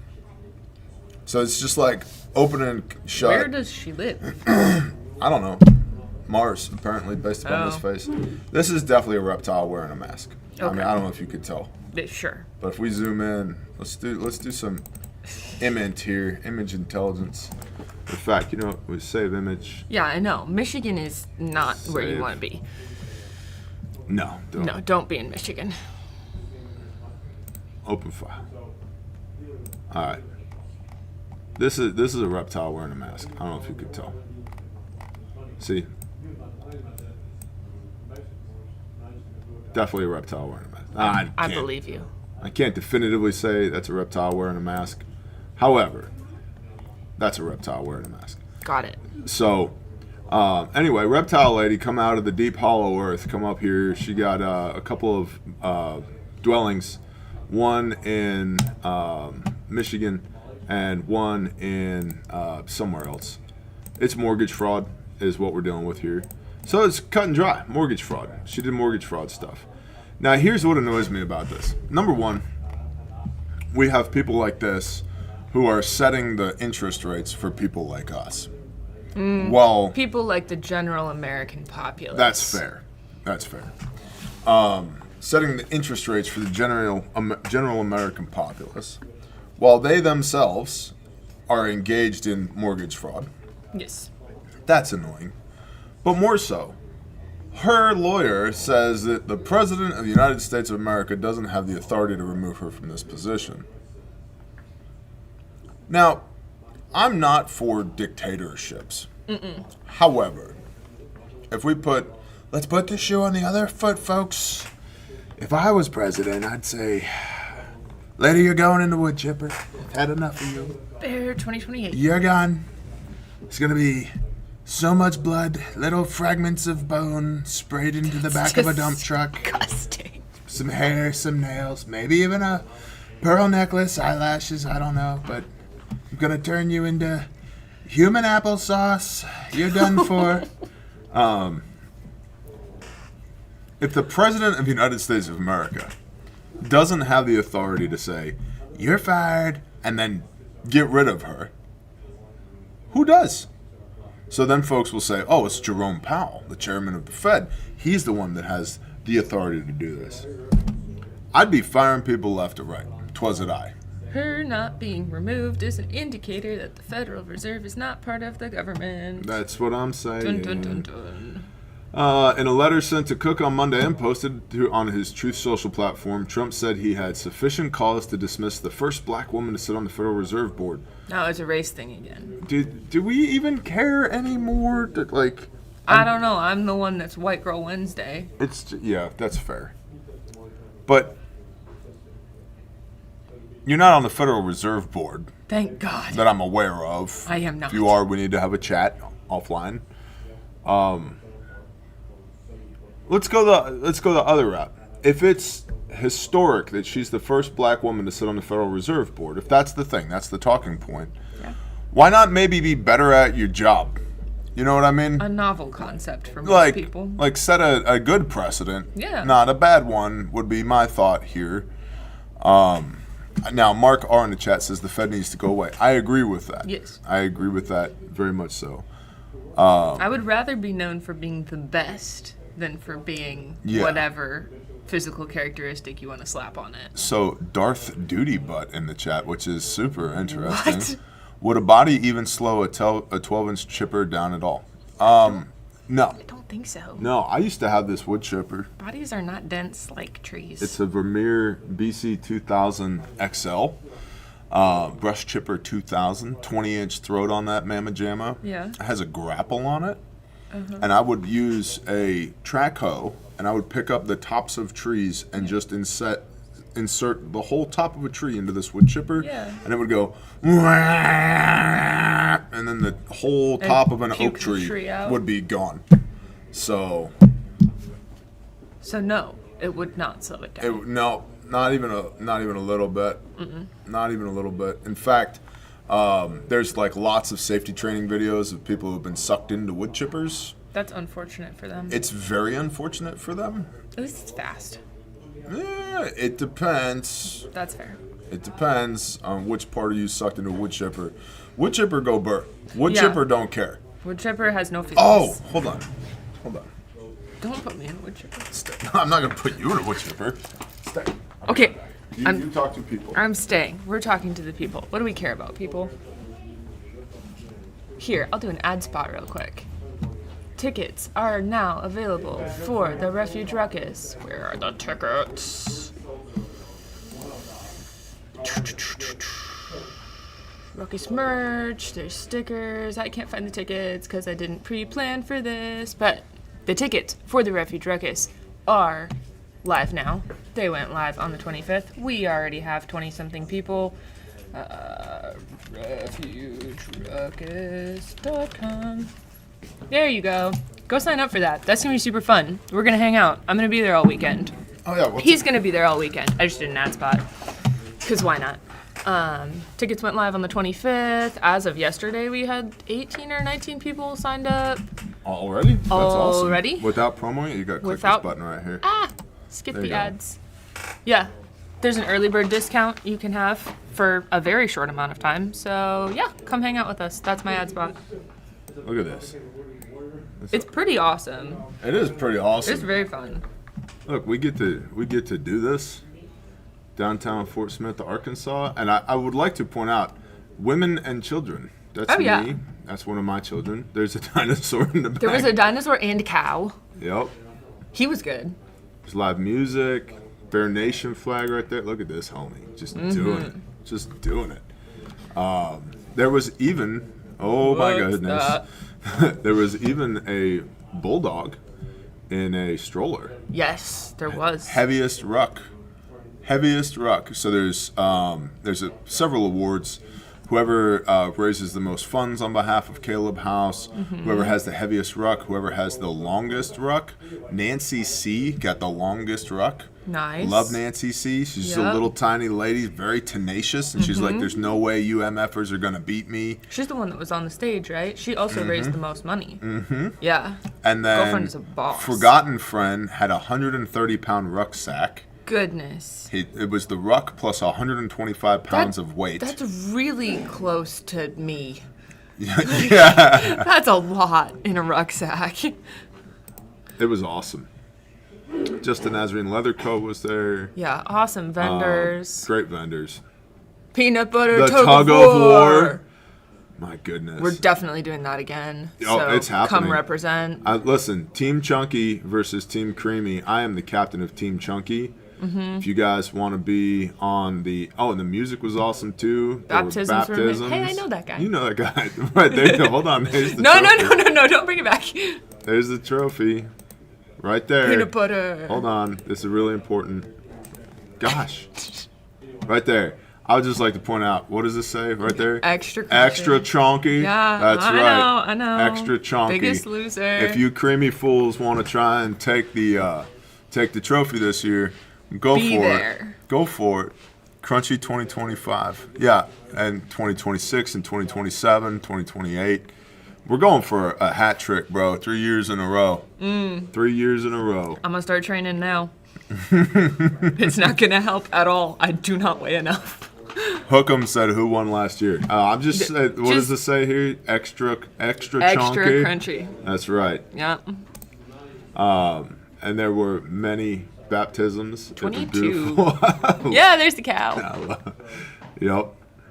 So it's just like open and shut. Where does she live? I don't know. Mars, apparently, based upon this face. This is definitely a reptile wearing a mask. I mean, Okay. I don't know if you could tell. Sure. But if we zoom in, let's do some image intelligence. In fact, you know what? We save image. Yeah, I know. Michigan is not where you Save. want to be. No, don't. No, don't be in Michigan. Open file. All right. This is a reptile wearing a mask. I don't know if you could tell. See? Definitely a reptile wearing a mask. I believe you. I can't definitively say that's a reptile wearing a mask. However, that's a reptile wearing a mask. Got it. So, anyway, reptile lady come out of the deep hollow earth, come up here. She got a couple of dwellings, one in Michigan and one in somewhere else. It's mortgage fraud is what we're dealing with here. So it's cut and dry, mortgage fraud. She did mortgage fraud stuff. Now, here's what annoys me about this. Number one, we have people like this who are setting the interest rates for people like us. Well, People like the general American populace. that's fair. That's fair. Setting the interest rates for the general American populace, while they themselves are engaged in mortgage fraud. Yes. That's annoying. But more so, her lawyer says that the President of the United States of America doesn't have the authority to remove her from this position. Now, I'm not for dictatorships. However, if let's put the shoe on the other foot, folks. If I was president, I'd say, lady, you're going in the wood chipper. I've had enough of you. Bear 2028. You're gone. It's going to be so much blood, little fragments of bone sprayed into the back of a dump truck. Disgusting. Some hair, some nails, maybe even a pearl necklace, eyelashes, I don't know. But I'm going to turn you into human applesauce. You're done for. If the President of the United States of America doesn't have the authority to say, you're fired, and then get rid of her, who does? So then folks will say, oh, it's Jerome Powell, the chairman of the Fed. He's the one that has the authority to do this. I'd be firing people left or right. 'Twas it I. Her not being removed is an indicator that the Federal Reserve is not part of the government. That's what I'm saying. Dun, dun, dun, dun. In a letter sent to Cook on Monday and posted on his Truth Social platform, Trump said he had sufficient cause to dismiss the first black woman to sit on the Federal Reserve Board. Now it's a race thing again. Do we even care anymore? I don't know. I'm the one that's White Girl Wednesday. Yeah, that's fair. But you're not on the Federal Reserve Board Thank God. that I'm aware of. I am not. If you are, we need to have a chat offline. Let's go the other route. If it's historic that she's the first black woman to sit on the Federal Reserve Board, if that's the thing, that's the talking point, why not maybe be better at your job? You know what I mean? A novel concept for most people. Like set a good precedent. Yeah. Not a bad one would be my thought here. Now, Mark R in the chat says the Fed needs to go away. I agree with that. Yes. I agree with that very much so. I would rather be known for being the best than for being whatever physical characteristic you want to slap on it. So, Darth Duty Butt in the chat, which is super interesting. What? Would a body even slow a 12-inch chipper down at all? No. I don't think so. No, I used to have this wood chipper. Bodies are not dense like trees. It's a Vermeer BC 2000 XL. Brush chipper 2000, 20-inch throat on that mamma jamma. Yeah. It has a grapple on it. And I would use a track hoe, and I would pick up the tops of trees and just insert the whole top of a tree into this wood chipper. Yeah. And it would go, and then the whole top of an oak puke the tree out. would be gone. So no, it would not slow it down. no, not even a little bit. Not even a little bit. In fact, there's like lots of safety training videos of people who've been sucked into wood chippers. That's unfortunate for them. It's very unfortunate for them. At least it's fast. Yeah, it depends. That's fair. It depends on which part of you sucked into a wood chipper. Wood chipper go burr. Wood Yeah. chipper don't care. Wood chipper has no feelings. Oh, hold on. Don't put me in a wood chipper. Stay. I'm not gonna put you in a wood chipper. Stay. Okay, You talk to people. I'm staying. We're talking to the people. What do we care about, people? Here, I'll do an ad spot real quick. Tickets are now available for the Refuge Ruckus. Where are the tickets? Ruckus merch, there's stickers. I can't find the tickets because I didn't pre-plan for this, but the tickets for the Refuge Ruckus are live now. They went live on the 25th. We already have 20-something people. RefugeRuckus.com. There you go. Go sign up for that. That's going to be super fun. We're going to hang out. I'm going to be there all weekend. Oh yeah. He's going to be there all weekend. I just did an ad spot. Because why not? Tickets went live on the 25th. As of yesterday, we had 18 or 19 people signed up. Already? That's awesome. Already? Without promoing, you got to click Without- this button right here. Skip There the you go. ads. Yeah. There's an early bird discount you can have for a very short amount of time. So, yeah, come hang out with us. That's my ad spot. Look at this. It's pretty awesome. It is pretty awesome. It's very fun. Look, we get to do this downtown Fort Smith, Arkansas, and I would like to point out women and children. That's Oh, me. yeah. That's one of my children. There's a dinosaur in the back. There was a dinosaur and cow. Yep. He was good. There's live music. Bear Nation flag right there. Look at this, homie. Just doing it. Just doing it. There was even, oh my What's goodness. There was even a bulldog in a stroller. Yes, there was. Heaviest ruck. So there's several awards. Whoever raises the most funds on behalf of Caleb House, whoever has the heaviest ruck, whoever has the longest ruck. Nancy C got the longest ruck. Nice. Love Nancy C. She's just a Yep. little tiny lady, very tenacious, and she's like, "There's no way you MFers are gonna beat me." She's the one that was on the stage, right? She also raised the most money. Mm-hmm. Yeah. And then Girlfriend is a boss. Forgotten Friend had a 130-pound rucksack. Goodness. It was the ruck plus 125 pounds of weight. That's really close to me. Yeah, That's a lot in a rucksack. it was awesome. Justin Nazarene Leathercoat was there. Yeah, awesome vendors. Great vendors. Peanut butter The tug of war. My goodness. We're definitely doing that again. Oh, so it's happening. Come represent. Listen, Team Chunky versus Team Creamy. I am the captain of Team Chunky. Mm-hmm. If you guys want to be on the... Oh, and the music was awesome, too. There were Baptisms were amazing. Hey, I know that guy. You know that guy. Right, there you go. Hold on. There's the No, trophy. no, don't bring it back. There's the trophy. Right there. Peanut butter. Hold on. This is really important. Gosh. Right there. I would just like to point out, what does this say right there? Extra crunchy. Extra chunky. Yeah, That's right. I know. Extra chunky. Biggest loser. If you creamy fools want to try and take the trophy this year, go Be for there. it. Go for it. Crunchy 2025. Yeah, and 2026 and 2027, 2028. We're going for a hat trick, bro. 3 years in a row. 3 years in a row. I'm going to start training now. It's not going to help at all. I do not weigh enough. Hook'em said who won last year. I'm just saying, what does Just- it say here? Extra chunky? Extra crunchy. That's right. Yeah. And there were many baptisms. It was 22. beautiful. Yeah, there's the cow. Yep.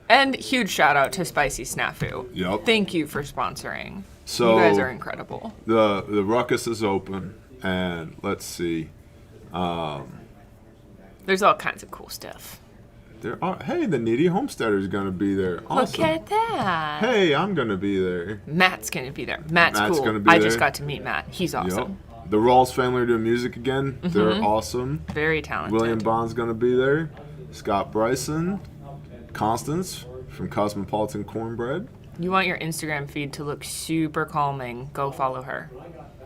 And huge shout out to Spicy Snafu. Yep. Thank you for sponsoring. So You guys are incredible. the ruckus is open, and let's see. There's all kinds of cool stuff. There are. Hey, the Needy Homesteader is gonna be there. Awesome. Look at that. Hey, I'm gonna be there. Matt's going to be there. Matt's Matt's cool. gonna be I just there. got to meet Matt. He's awesome. Yep. The Rawls family are doing music again. They're awesome. Very talented. William Bond's gonna be there. Scott Bryson, Constance from Cosmopolitan Cornbread. You want your Instagram feed to look super calming, go follow her.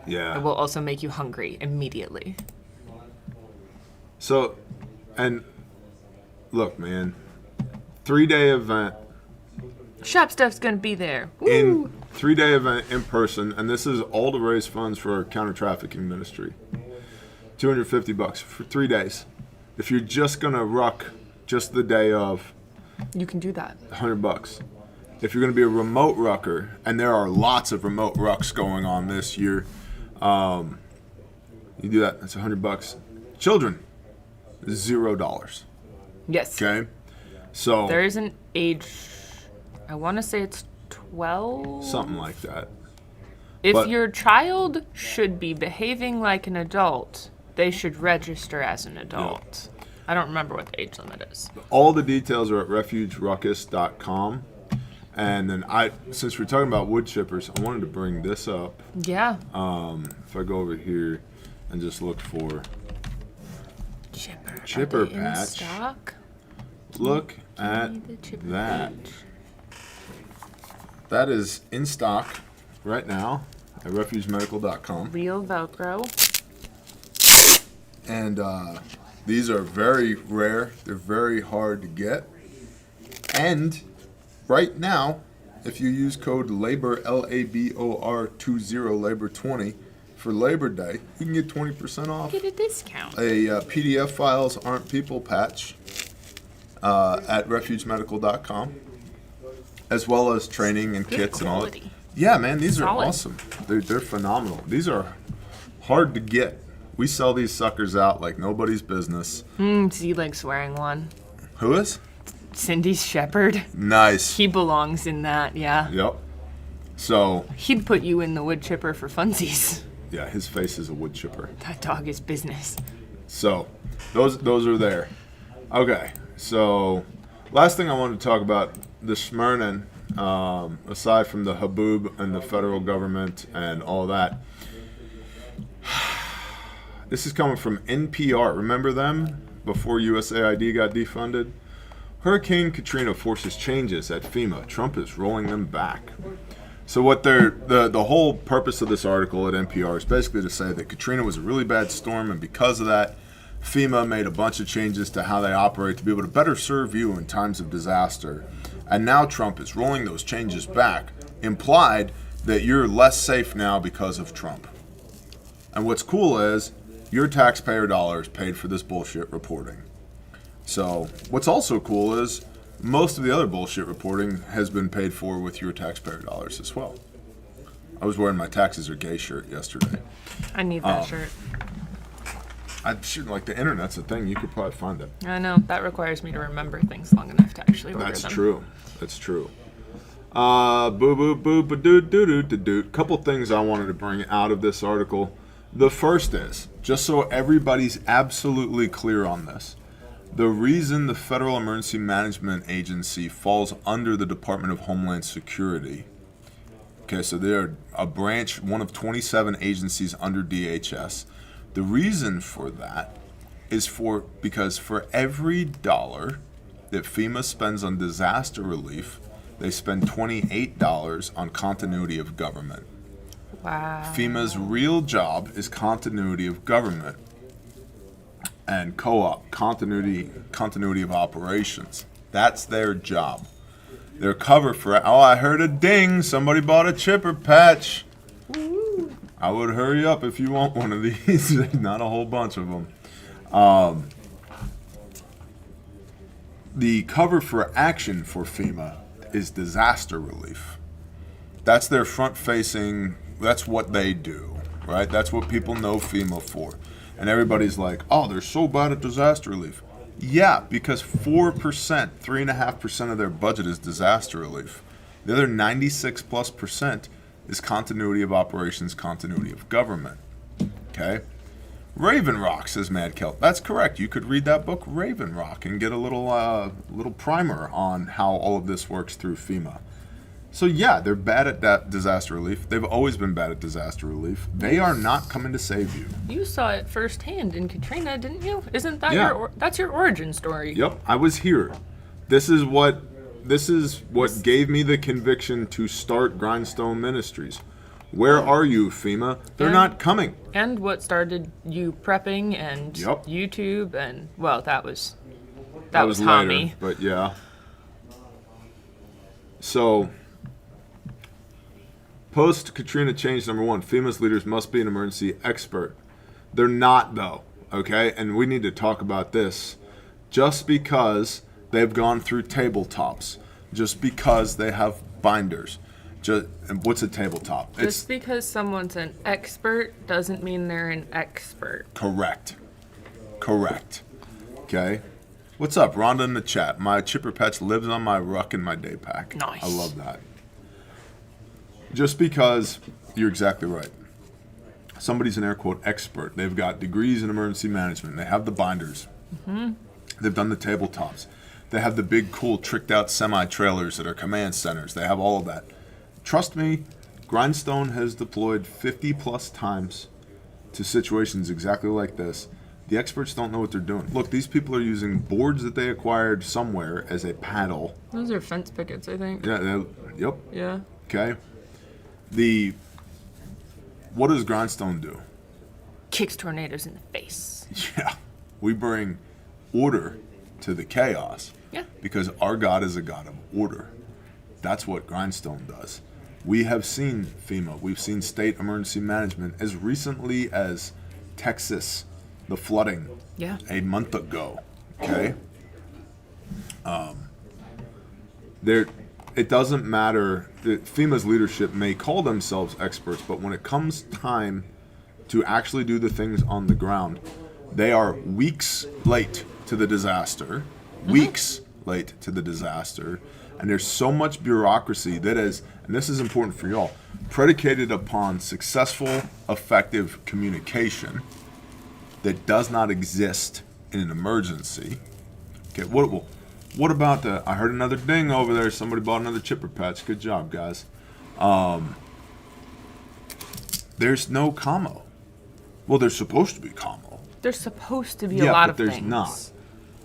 Yeah. It will also make you hungry immediately. So, and look, man, 3-day event Shop Stuff's going to be there. in Woo! 3-day event in person, and this is all to raise funds for our counter trafficking ministry. $250 for 3 days. If you're just gonna ruck just the day of, You can do that. $100. If you're gonna be a remote rucker, and there are lots of remote rucks going on this year, you do that. That's $100. Children, $0. Yes. Okay? So There is an age, I want to say it's 12. something like that. If but- your child should be behaving like an adult, they should register as an adult. I don't remember what the age limit is. All the details are at refugeruckus.com. And then since we're talking about wood chippers, I wanted to bring this up. Yeah. If I go over here and just look for Chipper. Chipper Are they in patch. stock? Look at Give me the chipper that. patch. That is in stock right now at refugemedical.com. Real Velcro. And these are very rare. They're very hard to get. And right now, if you use code LABOR, LABOR20, LABOR20, for Labor Day, you can get 20% off Get a discount. a PDF files aren't people patch at refugemedical.com, as well as training and Good kits and all that. quality. Yeah, man, these are Solid. awesome. They're phenomenal. These are hard to get. We sell these suckers out like nobody's business. Z-Leg's wearing one. Who is? Cindy's shepherd. Nice. He belongs in that, yeah. Yep. So, He'd put you in the wood chipper for funsies. yeah, his face is a wood chipper. That dog is business. So, those are there. Okay, so last thing I wanted to talk about, the Smyrnin, aside from the haboob and the federal government and all that, this is coming from NPR. Remember them before USAID got defunded? Hurricane Katrina forces changes at FEMA. Trump is rolling them back. So what the whole purpose of this article at NPR is basically to say that Katrina was a really bad storm, and because of that, FEMA made a bunch of changes to how they operate to be able to better serve you in times of disaster. And now Trump is rolling those changes back, implied that you're less safe now because of Trump. And what's cool is your taxpayer dollars paid for this bullshit reporting. So what's also cool is most of the other bullshit reporting has been paid for with your taxpayer dollars as well. I was wearing my taxes are gay shirt yesterday. I need that shirt. I'm sure like the internet's a thing. You could probably find it. I know. That requires me to remember things long enough to actually order That's them. true. That's true. Boo boo boo ba doo doo doo doo doo. Couple things I wanted to bring out of this article. The first is, just so everybody's absolutely clear on this, the reason the Federal Emergency Management Agency falls under the Department of Homeland Security, okay, so they're a branch, one of 27 agencies under DHS. The reason for that is because for every dollar that FEMA spends on disaster relief, they spend $28 on continuity of government. Wow. FEMA's real job is continuity of government and co-op, continuity of operations. That's their job. Their cover for, oh, I heard a ding, somebody bought a chipper patch. Woo. I would hurry up if you want one of these. Not a whole bunch of them. The cover for action for FEMA is disaster relief. That's their front-facing, that's what they do, right? That's what people know FEMA for. And everybody's like, oh, they're so bad at disaster relief. Yeah, because 4%, 3.5% of their budget is disaster relief. The other 96+% is continuity of operations, continuity of government. Okay? Raven Rock, says Mad Kelt. That's correct. You could read that book, Raven Rock, and get a little primer on how all of this works through FEMA. So yeah, they're bad at that disaster relief. They've always been bad at disaster relief. They are not coming to save you. You saw it firsthand in Katrina, didn't you? Isn't that that's your origin story? Yep, I was here. This is what gave me the conviction to start Grindstone Ministries. Where are you, FEMA? They're not coming. And what started you prepping and Yep. YouTube and well, that was later, Tommy. but yeah. So, post-Katrina change number 1, FEMA's leaders must be an emergency expert. They're not, though, okay? And we need to talk about this. Just because they've gone through tabletops, just because they have binders, and what's a tabletop? Just because someone's an expert doesn't mean they're an expert. Correct. Okay? What's up, Rhonda in the chat? My chipper patch lives on my ruck in my day pack. Nice. I love that. Just because you're exactly right. Somebody's an air quote expert. They've got degrees in emergency management. They have the binders. Mm-hmm. They've done the tabletops. They have the big, cool, tricked out semi-trailers that are command centers. They have all of that. Trust me, Grindstone has deployed 50 plus times to situations exactly like this. The experts don't know what they're doing. Look, these people are using boards that they acquired somewhere as a paddle. Those are fence pickets, I think. Yeah, yep. Yeah. Okay. What does Grindstone do? Kicks tornadoes in the face. Yeah. We bring order to the chaos. Yeah. Because our God is a God of order. That's what Grindstone does. We have seen FEMA. We've seen state emergency management as recently as Texas, the flooding, a month ago. Okay? It doesn't matter. FEMA's leadership may call themselves experts, but when it comes time to actually do the things on the ground, they are weeks late to the disaster. Weeks late to the disaster. And there's so much bureaucracy that is, and this is important for y'all, predicated upon successful, effective communication that does not exist in an emergency. Okay, what about I heard another ding over there. Somebody bought another chipper patch. Good job, guys. There's no commo. Well, there's supposed to be commo. There's supposed to be a lot of things. Yeah, but there's not.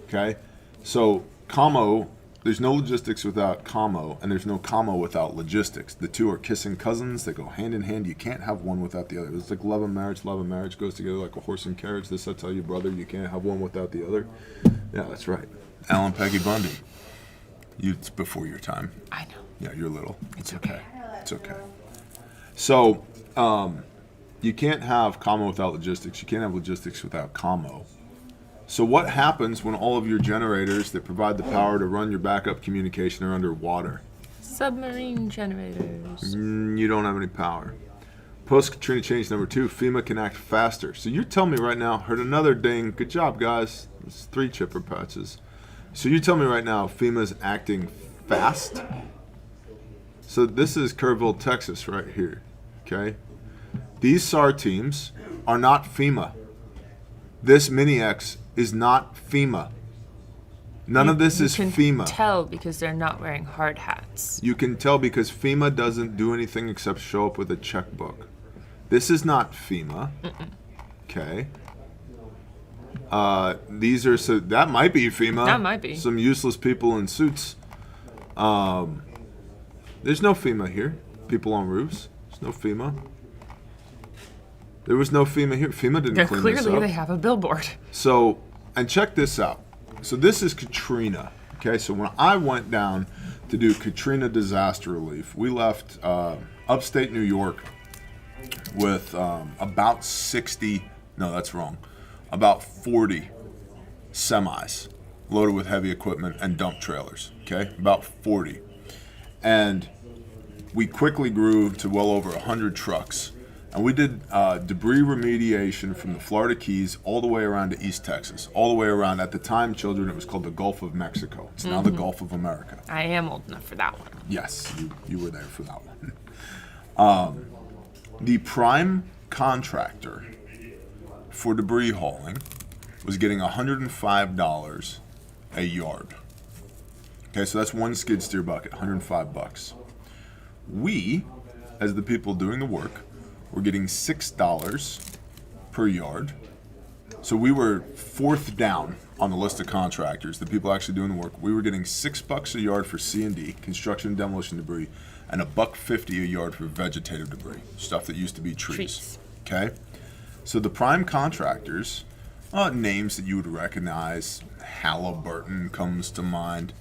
Okay? So, commo, there's no logistics without commo, and there's no commo without logistics. The two are kissing cousins. They go hand in hand. You can't have one without the other. It's like love and marriage. Love and marriage goes together like a horse and carriage. This I tell you, brother, you can't have one without the other. Yeah, that's right. Alan Peggy Bundy. It's before your time. I know. Yeah, you're little. It's okay. It's okay. So, you can't have commo without logistics. You can't have logistics without commo. So what happens when all of your generators that provide the power to run your backup communication are underwater? Submarine generators. You don't have any power. Post-Katrina change number 2, FEMA can act faster. So you're telling me right now, heard another ding. Good job, guys. It's 3 chipper patches. So you tell me right now, FEMA's acting fast? So this is Kerrville, Texas right here, okay? These SAR teams are not FEMA. This Mini-X is not FEMA. None of this is FEMA. You can tell because they're not wearing hard hats. You can tell because FEMA doesn't do anything except show up with a checkbook. This is not FEMA. Okay. These are, so that might be FEMA. That might be. Some useless people in suits. There's no FEMA here. People on roofs. There's no FEMA. There was no FEMA here. FEMA didn't clean this up. Clearly they have a billboard. So, and check this out. So this is Katrina. Okay, so when I went down to do Katrina disaster relief, we left upstate New York with about 60, no, that's wrong, about 40 semis loaded with heavy equipment and dump trailers. Okay, about 40. And we quickly grew to well over 100 trucks. And we did debris remediation from the Florida Keys all the way around to East Texas, all the way around. At the time, children, it was called the Gulf of Mexico. It's now the Gulf of America. I am old enough for that one. Yes, you were there for that one. The prime contractor for debris hauling was getting $105 a yard. Okay, so that's one skid steer bucket, $105. We, as the people doing the work, we're getting $6 per yard. So we were 4th down on the list of contractors, the people actually doing the work. We were getting $6 a yard for C&D, construction and demolition debris, and $1.50 a yard for vegetative debris, stuff that used to be trees. Okay? So the prime contractors, names that you would recognize, Halliburton comes to mind.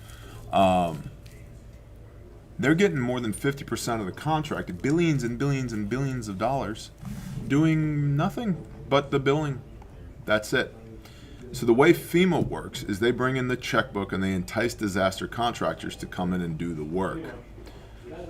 They're getting more than 50% of the contract, billions and billions and billions of dollars, doing nothing but the billing. That's it. So the way FEMA works is they bring in the checkbook and they entice disaster contractors to come in and do the work.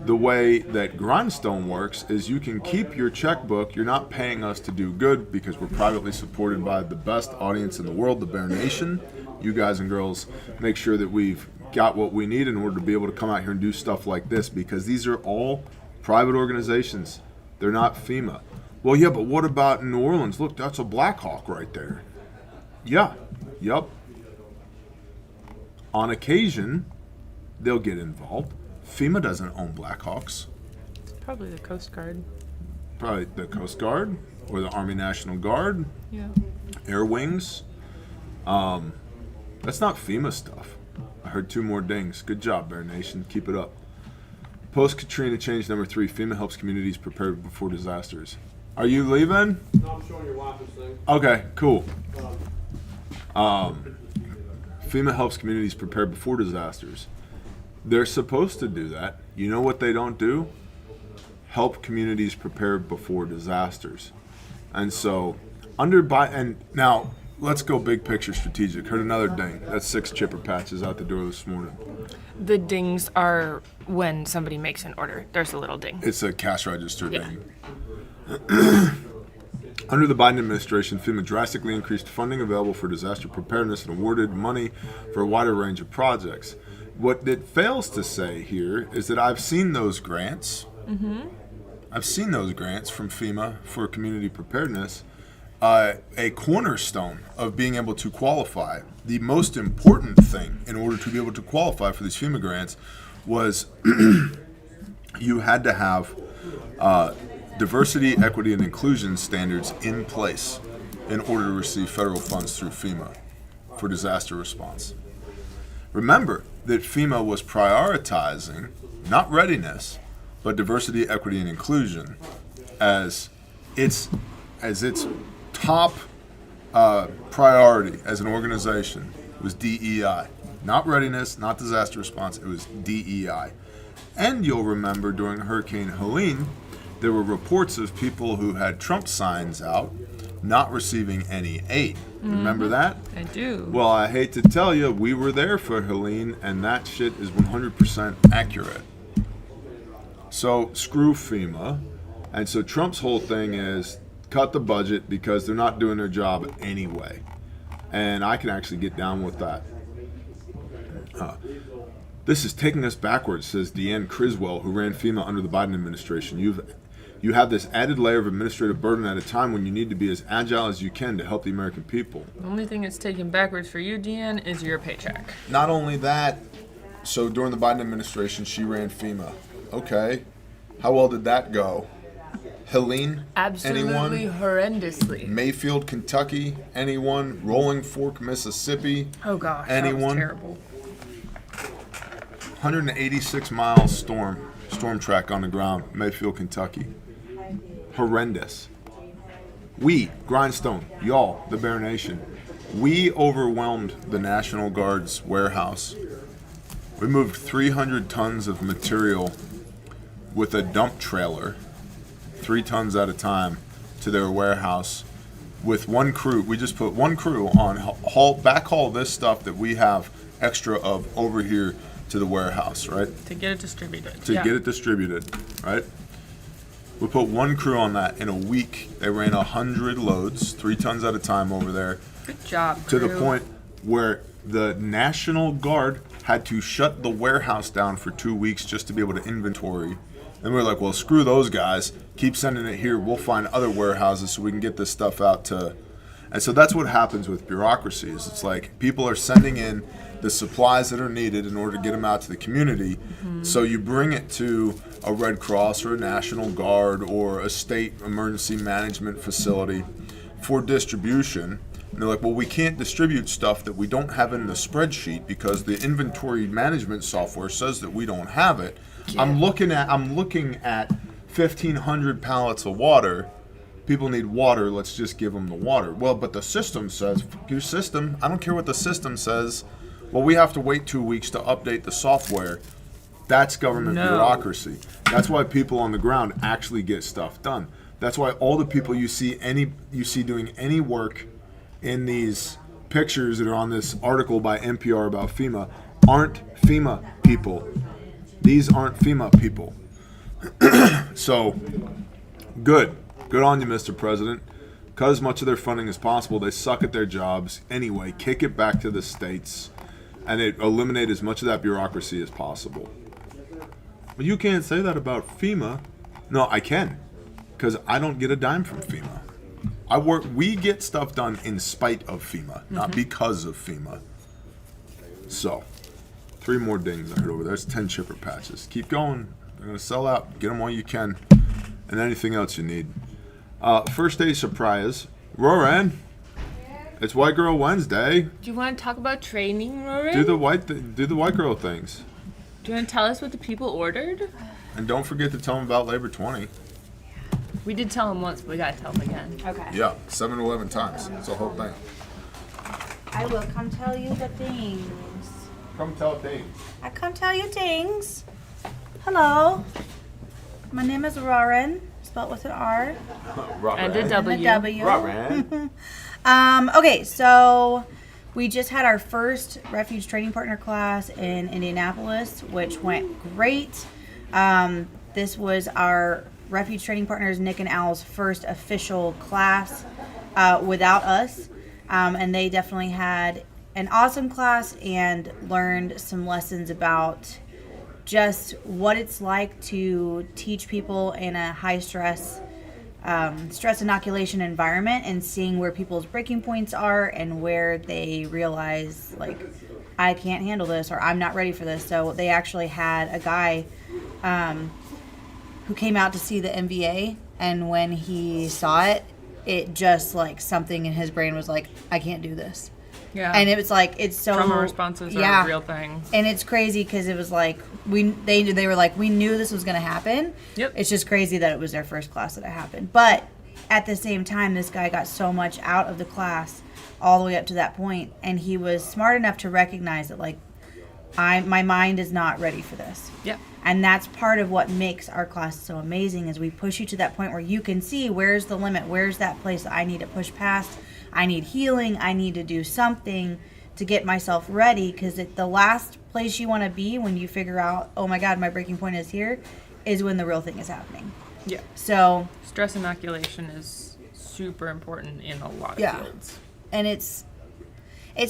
The way that Grindstone works is you can keep your checkbook. You're not paying us to do good because we're privately supported by the best audience in the world, the Bear Nation. you guys and girls make sure that we've got what we need in order to be able to come out here and do stuff like this, because these are all private organizations. They're not FEMA. Well, yeah, but what about in New Orleans? Look, that's a Black Hawk right there. Yeah, yep. On occasion, they'll get involved. FEMA doesn't own Black Hawks. Probably the Coast Guard. Probably the Coast Guard or the Army National Guard, Yeah. Air Wings. That's not FEMA stuff. I heard 2 more dings. Good job, Bear Nation. Keep it up. Post-Katrina change number 3. FEMA helps communities prepare before disasters. Are you leaving? No, I'm showing your wife this thing. Okay, cool. FEMA helps communities prepare before disasters. They're supposed to do that. You know what they don't do? Help communities prepare before disasters. And so, and now, let's go big picture strategic. Heard another ding. That's 6 chipper patches out the door this morning. The dings are when somebody makes an order. There's a little ding. It's a cash register Yeah. ding. Under the Biden administration, FEMA drastically increased funding available for disaster preparedness and awarded money for a wider range of projects. What it fails to say here is that I've seen those grants. Mm-hmm. I've seen those grants from FEMA for community preparedness. A cornerstone of being able to qualify, the most important thing in order to be able to qualify for these FEMA grants was you had to have diversity, equity, and inclusion standards in place in order to receive federal funds through FEMA for disaster response. Remember that FEMA was prioritizing not readiness, but diversity, equity, and inclusion as its top priority as an organization. It was DEI. Not readiness, not disaster response, it was DEI. And you'll remember during Hurricane Helene, there were reports of people who had Trump signs out not receiving any aid. Remember that? I do. Well, I hate to tell you, we were there for Helene, and that shit is 100% accurate. So screw FEMA. And so Trump's whole thing is cut the budget because they're not doing their job anyway. And I can actually get down with that. This is taking us backwards, says Deanne Criswell, who ran FEMA under the Biden administration. You have this added layer of administrative burden at a time when you need to be as agile as you can to help the American people. The only thing that's taken backwards for you, Deanne, is your paycheck. Not only that, so during the Biden administration, she ran FEMA. Okay. How well did that go? Helene? Absolutely anyone? horrendously. Mayfield, Kentucky? Anyone? Rolling Fork, Mississippi? Oh gosh, anyone? that was terrible. 186-mile storm track on the ground, Mayfield, Kentucky. Horrendous. We, Grindstone, y'all, the Bear Nation, we overwhelmed the National Guard's warehouse. We moved 300 tons of material with a dump trailer, 3 tons at a time, to their warehouse with one crew. We just put one crew on backhaul this stuff that we have extra of over here to the warehouse, right? To get it distributed. Get it distributed, right? We put one crew on that. In a week, they ran 100 loads, 3 tons at a time over there. Good job, To crew. the point where the National Guard had to shut the warehouse down for 2 weeks just to be able to inventory. And we were like, well, screw those guys. Keep sending it here. We'll find other warehouses so we can get this stuff out to... And so that's what happens with bureaucracies. It's like people are sending in the supplies that are needed in order to get them out to the community. Mm-hmm. So you bring it to a Red Cross or a National Guard or a state emergency management facility for distribution. And they're like, well, we can't distribute stuff that we don't have in the spreadsheet because the inventory management software says that we don't have it. Yeah. I'm looking at 1,500 pallets of water. People need water. Let's just give them the water. Well, but the system says, your system, I don't care what the system says. Well, we have to wait 2 weeks to update the software. That's government bureaucracy. That's why people on the ground actually get stuff done. That's why all the people you see doing any work in these pictures that are on this article by NPR about FEMA aren't FEMA people. These aren't FEMA people. So, good on you, Mr. President. cut as much of their funding as possible. They suck at their jobs anyway. Kick it back to the states, and eliminate as much of that bureaucracy as possible. But you can't say that about FEMA. No, I can, because I don't get a dime from FEMA. We get stuff done in spite of FEMA, not because of FEMA. So, 3 more dings I heard over there. There's 10 chipper patches. Keep going. They're going to sell out. Get them while you can. And anything else you need. First day surprise. Roran, it's White Girl Wednesday. Do you want to talk about training, Rory? Do the white girl things. Do you want to tell us what the people ordered? And don't forget to tell them about Labor 20. We did tell them once, but we got to tell them again. Okay. Yeah, 7 to 11 times. It's a whole thing. I will come tell you the things. Come tell things. I come tell you things. Hello. My name is Roran, spelled with an R. And a W. And a W. Roran. Okay, so we just had our first Refuge Training Partner class in Indianapolis, which went great. This was our Refuge Training Partners, Nick and Al's first official class without us. And they definitely had an awesome class and learned some lessons about just what it's like to teach people in a high stress inoculation environment, and seeing where people's breaking points are and where they realize, like, I can't handle this, or I'm not ready for this. So they actually had a guy who came out to see the MVA, and when he saw it, it just, like, something in his brain was like, I can't do this. Yeah. And it was like, it's so trauma responses are a real thing. And it's crazy because it was like they were like, we knew this was going to happen. Yep. It's just crazy that it was their first class that it happened. But at the same time, this guy got so much out of the class all the way up to that point, and he was smart enough to recognize that, like, my mind is not ready for this. Yep. And that's part of what makes our class so amazing, is we push you to that point where you can see where's the limit, where's that place that I need to push past. I need healing. I need to do something to get myself ready, because the last place you want to be when you figure out, oh my God, my breaking point is here, is when the real thing is happening. Yeah. So stress inoculation is super important in a lot of fields. And it's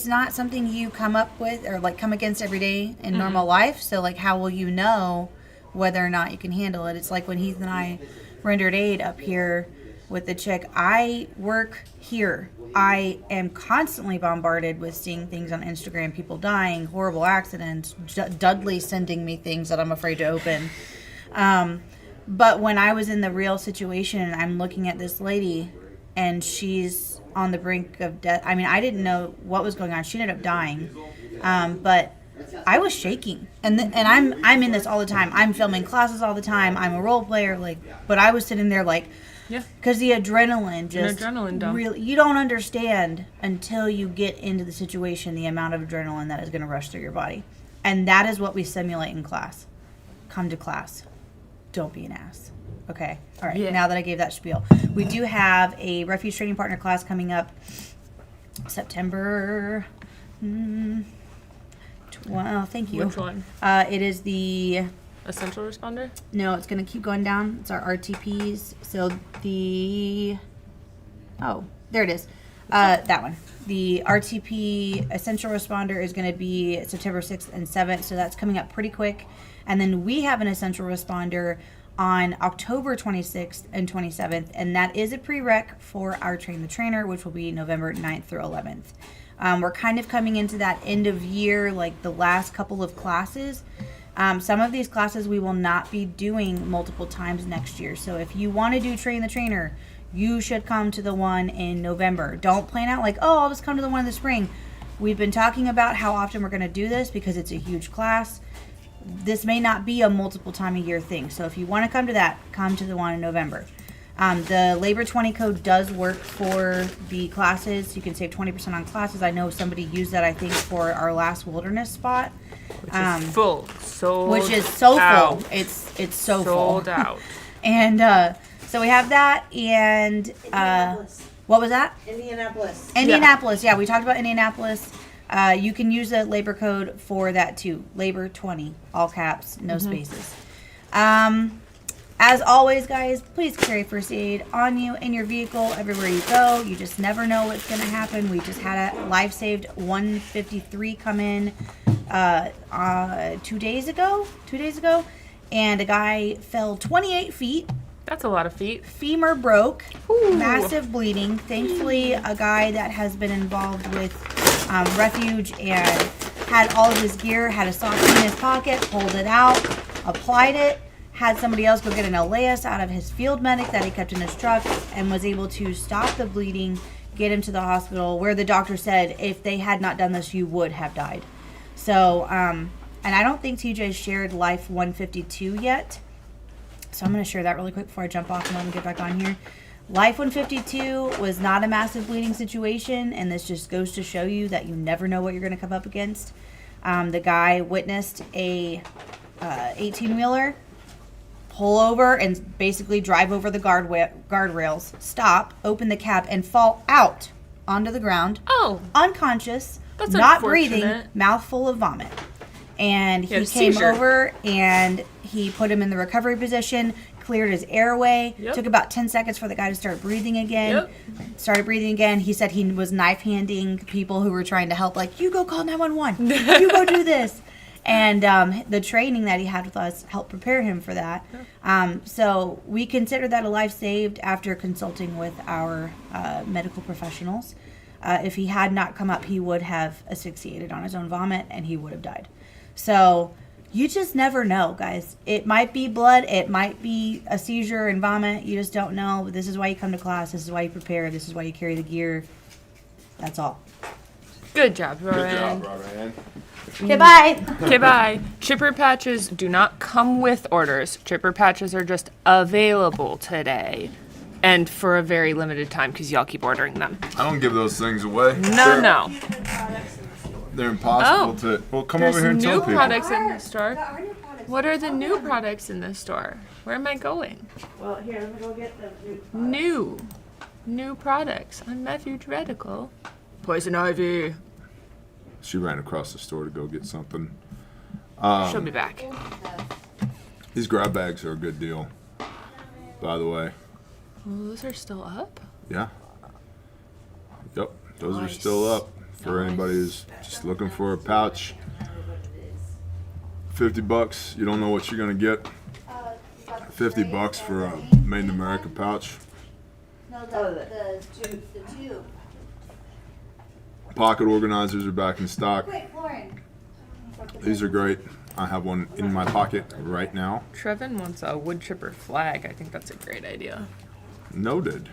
not something you come up with or, like, come against every day in normal life. So, like, how will you know whether or not you can handle it? It's like when Heath and I rendered aid up here with the chick. I work here. I am constantly bombarded with seeing things on Instagram, people dying, horrible accidents, Dudley sending me things that I'm afraid to open. But when I was in the real situation, I'm looking at this lady, and she's on the brink of death. I mean, I didn't know what was going on. She ended up dying. But I was shaking. And I'm in this all the time. I'm filming classes all the time. I'm a role player, like, but I was sitting there like, yeah, because the adrenaline just an adrenaline dump. Really, you don't understand until you get into the situation the amount of adrenaline that is going to rush through your body. And that is what we simulate in class. Come to class. Don't be an ass. Okay. All right. Yeah. Now that I gave that spiel, we do have a Refuge Training Partner class coming up September. Well, thank you. Which one? It is the... Essential responder? No, it's going to keep going down. It's our RTPs. So there it is. That one. The RTP Essential Responder is going to be September 6th and 7th. So that's coming up pretty quick. And then we have an Essential Responder on October 26th and 27th. And that is a prereq for our Train the Trainer, which will be November 9th through 11th. We're kind of coming into that end of year, like the last couple of classes. Some of these classes we will not be doing multiple times next year. So if you want to do Train the Trainer, you should come to the one in November. Don't plan out like, oh, I'll just come to the one in the spring. We've been talking about how often we're going to do this because it's a huge class. This may not be a multiple time a year thing. So if you want to come to that, come to the one in November. The Labor 20 code does work for the classes. You can save 20% on classes. I know somebody used that, I think, for our last wilderness spot. Which is full. Which is so out. full. It's so Sold full. out. And so we have that. And what was that? Indianapolis. Yeah, we talked about Indianapolis. You can use the labor code for that too. Labor 20, all caps, no spaces. As always, guys, please carry first aid on you, in your vehicle, everywhere you go. You just never know what's going to happen. We just had a life-saved 153 come in 2 days ago, and a guy fell 28 feet. That's a lot of feet. Femur broke, Ooh. massive bleeding. Thankfully, a guy that has been involved with refuge and had all of his gear, had a sock in his pocket, pulled it out, applied it, had somebody else go get an Elias out of his field medic that he kept in his truck, and was able to stop the bleeding, get him to the hospital, where the doctor said, if they had not done this, you would have died. So, and I don't think TJ shared Life 152 yet. So I'm going to share that really quick before I jump off and let me get back on here. Life 152 was not a massive bleeding situation, and this just goes to show you that you never know what you're going to come up against. The guy witnessed a 18-wheeler pull over and basically drive over the guardrails, stop, open the cab, and fall out onto the ground. Oh. Unconscious, That's not breathing, unfortunate. mouthful of vomit. And He had he a came seizure. over and he put him in the recovery position, cleared his airway. Yep. Took about 10 seconds for the guy to start breathing again. Yep. Started breathing again. He said he was knife handing people who were trying to help, like, you go call 911. You go do this. And the training that he had with us helped prepare him for that. So we consider that a life saved after consulting with our medical professionals. If he had not come up, he would have asphyxiated on his own vomit and he would have died. So you just never know, guys. It might be blood. It might be a seizure and vomit. You just don't know. This is why you come to class. This is why you prepare. This is why you carry the gear. That's all. Good job, Rowan. Good job, Rowan. Okay, bye. Okay, bye. Chipper patches do not come with orders. Chipper patches are just available today. And for a very limited time because y'all keep ordering them. I don't give those things away. No. They're impossible to. Well, come over here and There's tell new people. products in the store. What are the new products in the store? Where am I going? Well, here, let me go get the New products. I'm Matthew Radical. Poison Ivy. She ran across the store to go get something. She'll be back. These grab bags are a good deal, by the way. Well, those are still up? Yeah. Yep, those are still up for anybody who's just looking for a pouch. $50. You don't know what you're gonna get. $50 for a made in America pouch. No, the tube. Pocket organizers are back in stock. Quick, Lauren. These are great. I have one in my pocket right now. Trevin wants a wood chipper flag. I think that's a great idea. Noted.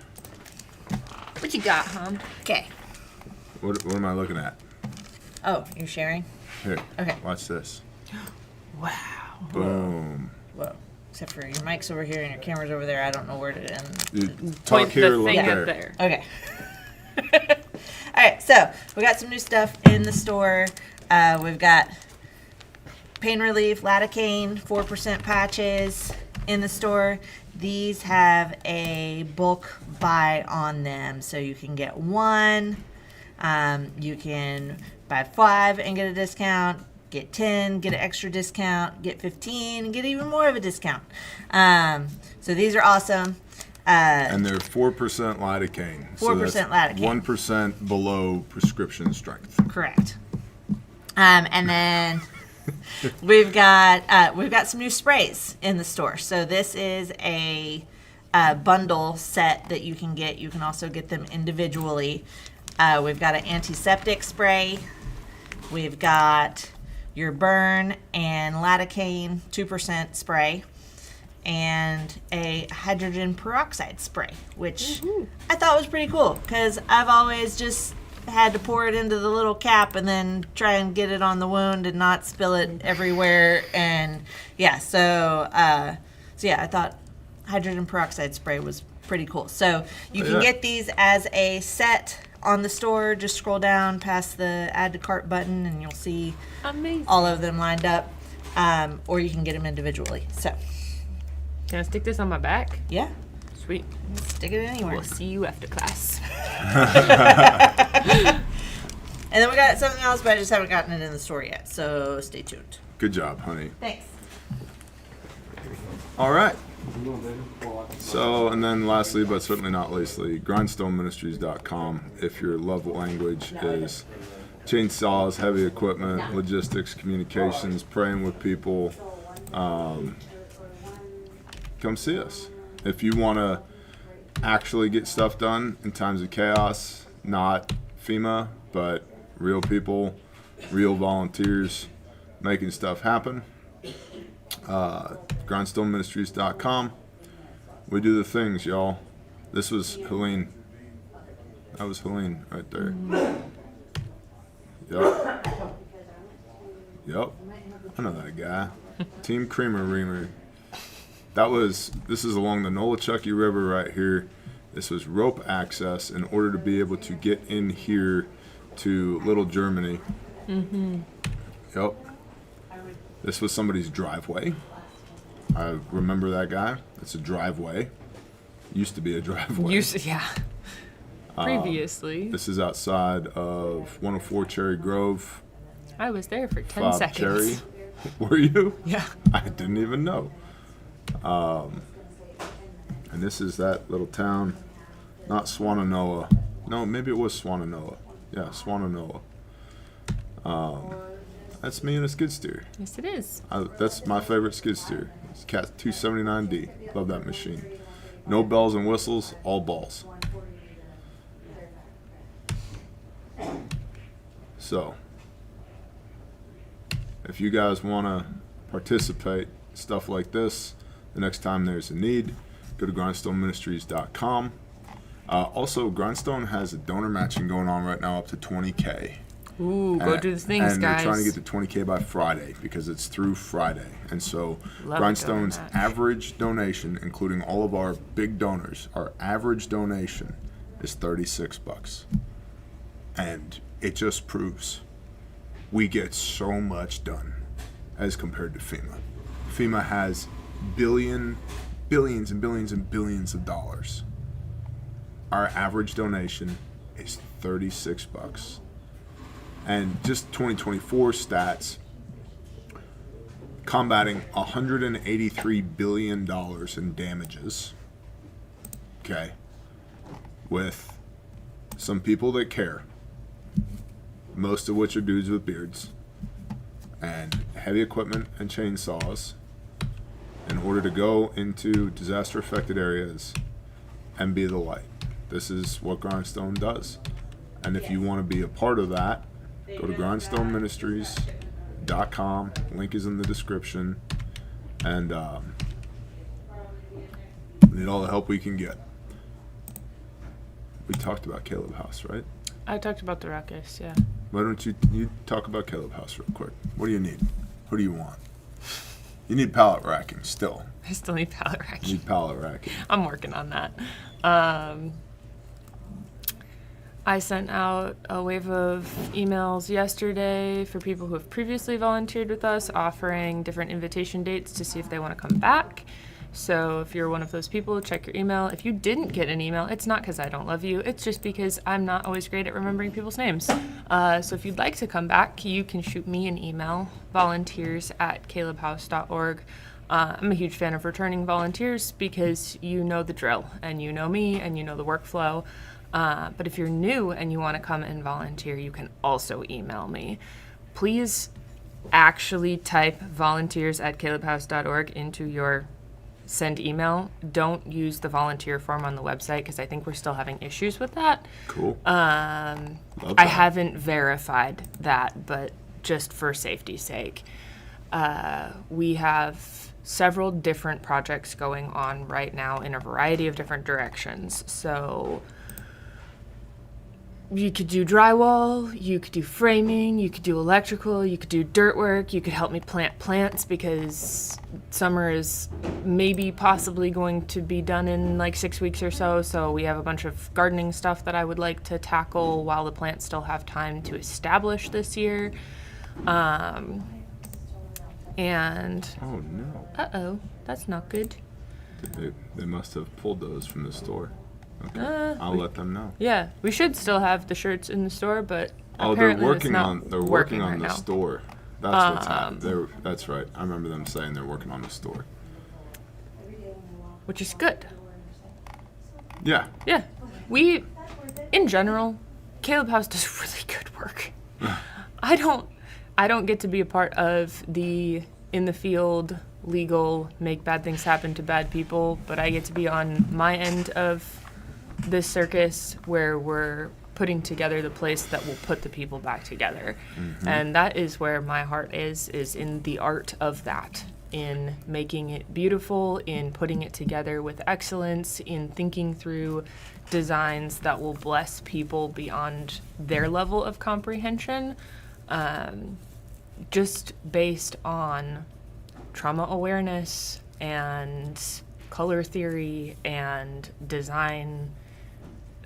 What you got, huh? Okay. What am I looking at? Oh, you're sharing? Here. Okay. Watch this. Wow. Boom. Whoa. Except for your mic's over here and your camera's over there. I don't know where to end. You Point talk here, the look thing there. up there. Okay. All right, so we got some new stuff in the store. We've got pain relief, lidocaine, 4% patches in the store. These have a bulk buy on them, so you can get one. You can buy 5 and get a discount. Get 10, get an extra discount. Get 15, and get even more of a discount. So these are awesome. And they're 4% lidocaine. 4% lidocaine. 1% below prescription strength. Correct. And then we've got some new sprays in the store. So this is a bundle set that you can get. You can also get them individually. We've got an antiseptic spray. We've got your burn and lidocaine 2% spray. And a hydrogen peroxide spray, which I thought was pretty cool because I've always just had to pour it into the little cap and then try and get it on the wound and not spill it everywhere. And yeah, so I thought hydrogen peroxide spray was pretty cool. So you can get these as a set on the store. Just scroll down past the add to cart button and you'll see Amazing. all of them lined up. Or you can get them individually. So Can I stick this on my back? yeah. Sweet. Stick it anywhere. We'll see you after class. And then we got something else, but I just haven't gotten it in the store yet. So stay tuned. Good job, honey. Thanks. All right. So, and then lastly, but certainly not leastly, grindstoneministries.com. If your love language is chainsaws, heavy equipment, logistics, communications, praying with people, come see us. If you want to actually get stuff done in times of chaos, not FEMA, but real people, real volunteers making stuff happen, grindstoneministries.com. We do the things, y'all. This was Helene. That was Helene right there. Yep. I know that guy. Team Creamer Reamer. This is along the Nolichucky River right here. This was rope access in order to be able to get in here to Little Germany. Yep. This was somebody's driveway. I remember that guy. It's a driveway. Used to be a driveway. Previously. This is outside of 104 Cherry Grove. I was there for 10 Fob seconds. Cherry. Were you? Yeah. I didn't even know. And this is that little town. Not Swannanoa. No, maybe it was Swannanoa. Yeah, Swannanoa. That's me in a skid steer. Yes, it is. That's my favorite skid steer. It's Cat 279D. Love that machine. No bells and whistles, all balls. So, if you guys want to participate in stuff like this, the next time there's a need, go to grindstoneministries.com. Also, Grindstone has a donor matching going on right now up to $20K. Ooh, go do the things, and guys. they're trying to get to $20K by Friday because it's through Friday. And so Love Grindstone's donor match. average donation, including all of our big donors, our average donation is $36. And it just proves we get so much done as compared to FEMA. FEMA has billions and billions and billions of dollars. Our average donation is $36. And just 2024 stats, combating $183 billion in damages, okay, with some people that care, most of which are dudes with beards, and heavy equipment and chainsaws, in order to go into disaster-affected areas and be the light. This is what Grindstone does. And if you want to be a part of that, go to grindstoneministries.com. Link is in the description. And need all the help we can get. We talked about Caleb House, right? I talked about the ruckus, yeah. Why don't you talk about Caleb House real quick? What do you need? Who do you want? You need pallet racking still. I still need pallet You racking. need pallet racking. I'm working on that. I sent out a wave of emails yesterday for people who have previously volunteered with us, offering different invitation dates to see if they want to come back. So if you're one of those people, check your email. If you didn't get an email, it's not because I don't love you. It's just because I'm not always great at remembering people's names. So if you'd like to come back, you can shoot me an email, volunteers@calebhouse.org. I'm a huge fan of returning volunteers because you know the drill, and you know me, and you know the workflow. But if you're new and you want to come and volunteer, you can also email me. Please actually type volunteers@calebhouse.org into your send email. Don't use the volunteer form on the website because I think we're still having issues with that. Cool. I haven't verified that, but just for safety's sake. We have several different projects going on right now in a variety of different directions. So you could do drywall, you could do framing, you could do electrical, you could do dirt work, you could help me plant plants because summer is maybe possibly going to be done in like 6 weeks or so. So we have a bunch of gardening stuff that I would like to tackle while the plants still have time to establish this year. And Oh no. that's not good. They must have pulled those from the store. Okay. I'll let them know. Yeah, we should still have the shirts in the store, but Oh, apparently they're it's working not on the right now. store. That's what's happening. That's right. I remember them saying they're working on the store. which is good. Yeah. Yeah. In general, Caleb House does really good work. I don't get to be a part of the in the field legal make bad things happen to bad people, but I get to be on my end of this circus where we're putting together the place that will put the people back together. And that is where my heart is in the art of that, in making it beautiful, in putting it together with excellence, in thinking through designs that will bless people beyond their level of comprehension, just based on trauma awareness and color theory and design,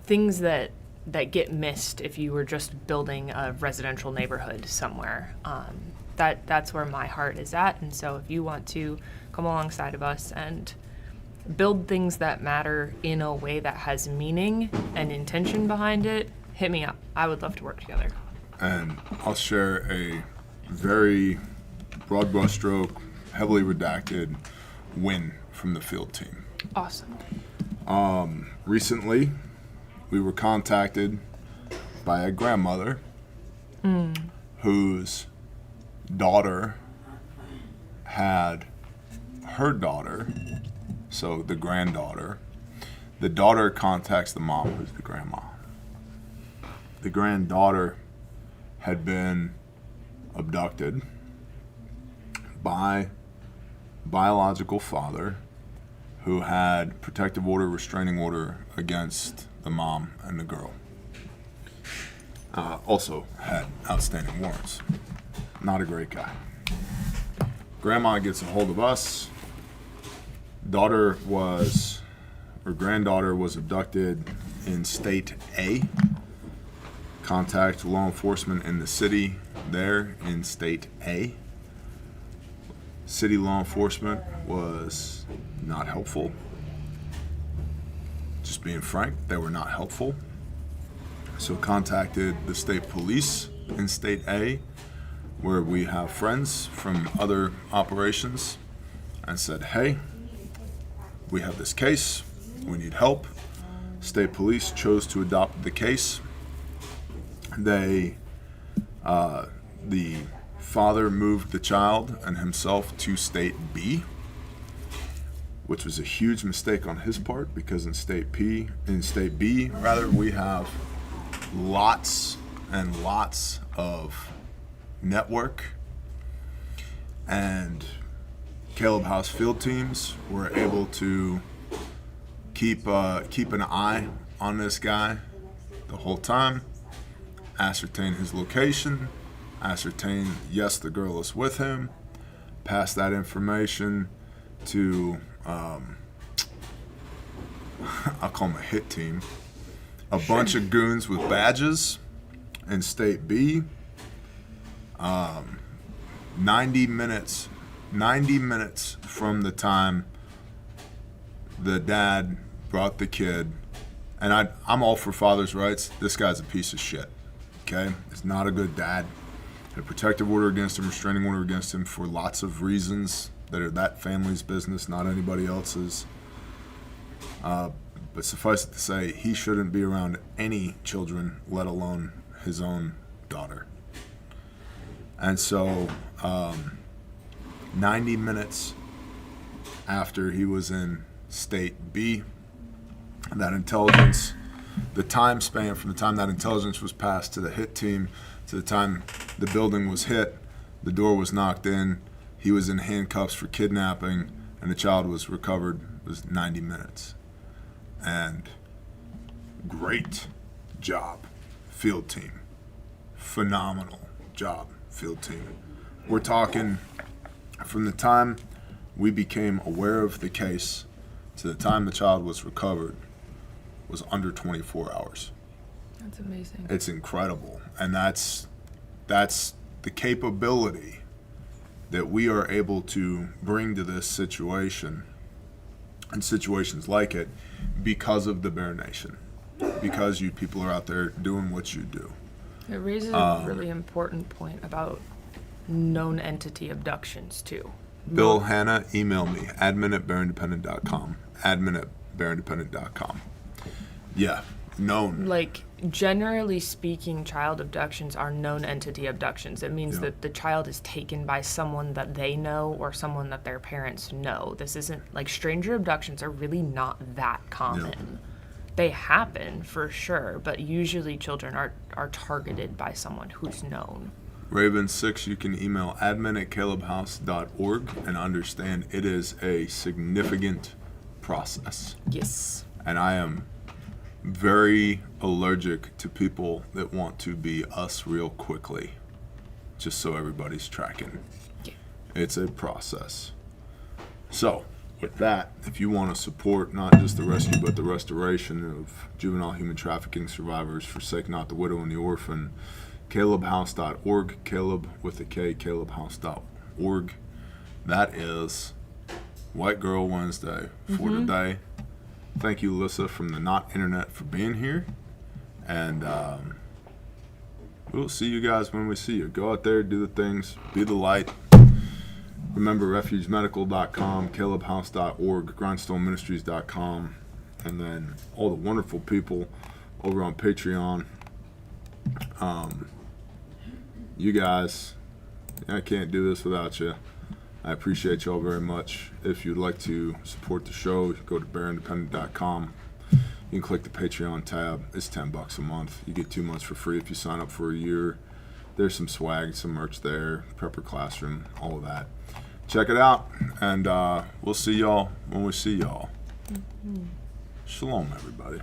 things that get missed if you were just building a residential neighborhood somewhere. That's where my heart is at. And so if you want to come alongside of us and build things that matter in a way that has meaning and intention behind it, hit me up. I would love to work together. And I'll share a very broad brushstroke, heavily redacted win from the field team. Awesome. Recently, we were contacted by a grandmother whose daughter had her daughter, so the granddaughter. The daughter contacts the mom, who's the grandma. The granddaughter had been abducted by biological father who had protective order, restraining order against the mom and the girl. Also had outstanding warrants. Not a great guy. Grandma gets a hold of us. Granddaughter was abducted in state A. Contact law enforcement in the city there in state A. City law enforcement was not helpful. Just being frank, they were not helpful. So contacted the state police in state A, where we have friends from other operations, and said, hey, we have this case, we need help. State police chose to adopt the case. The father moved the child and himself to state B, which was a huge mistake on his part, because in state B, we have lots and lots of network, and Caleb House field teams were able to keep an eye on this guy the whole time, ascertain his location, ascertain, yes, the girl is with him, pass that information to, I'll call them a hit team, a bunch of goons with badges in state B. 90 minutes from the time the dad brought the kid, and I'm all for father's rights. This guy's a piece of shit. Okay, it's not a good dad. Had a protective order against him, restraining order against him for lots of reasons that are that family's business, not anybody else's. But suffice it to say, he shouldn't be around any children, let alone his own daughter. And so, 90 minutes after he was in state B, that intelligence, the time span from the time that intelligence was passed to the hit team to the time the building was hit, the door was knocked in, he was in handcuffs for kidnapping, and the child was recovered, was 90 minutes. And great job, field team. Phenomenal job, field team. We're talking from the time we became aware of the case to the time the child was recovered was under 24 hours. That's amazing. It's incredible. And that's the capability that we are able to bring to this situation and situations like it because of the Bear Nation, because you people are out there doing what you do. It raises a really important point about known entity abductions too, Bill, Hannah, email me, admin@bearindependent.com, admin@bearindependent.com. Yeah, known. Like, generally speaking, child abductions are known entity abductions. It means that the child is taken by someone that they know or someone that their parents know. This isn't, like, stranger abductions are really not that common. They happen, for sure, but usually children are targeted by someone who's known. Raven6, you can email admin@calebhouse.org and understand it is a significant process. Yes. And I am very allergic to people that want to be us real quickly, just so everybody's tracking. Yeah. It's a process. So, with that, if you want to support not just the rescue but the restoration of juvenile human trafficking survivors, forsake not the widow and the orphan, calebhouse.org, Caleb with a K, calebhouse.org. That is White Girl Wednesday for today. Thank you, Alyssa from the Not Internet, for being here. And we'll see you guys when we see you. Go out there, do the things, be the light. Remember, refugemedical.com, calebhouse.org, grindstoneministries.com, and then all the wonderful people over on Patreon. You guys, I can't do this without you. I appreciate y'all very much. If you'd like to support the show, go to bearindependent.com. You can click the Patreon tab. It's $10 a month. You get 2 months for free if you sign up for a year. There's some swag, some merch there, Prepper Classroom, all of that. Check it out, and we'll see y'all when we see y'all. Shalom, everybody.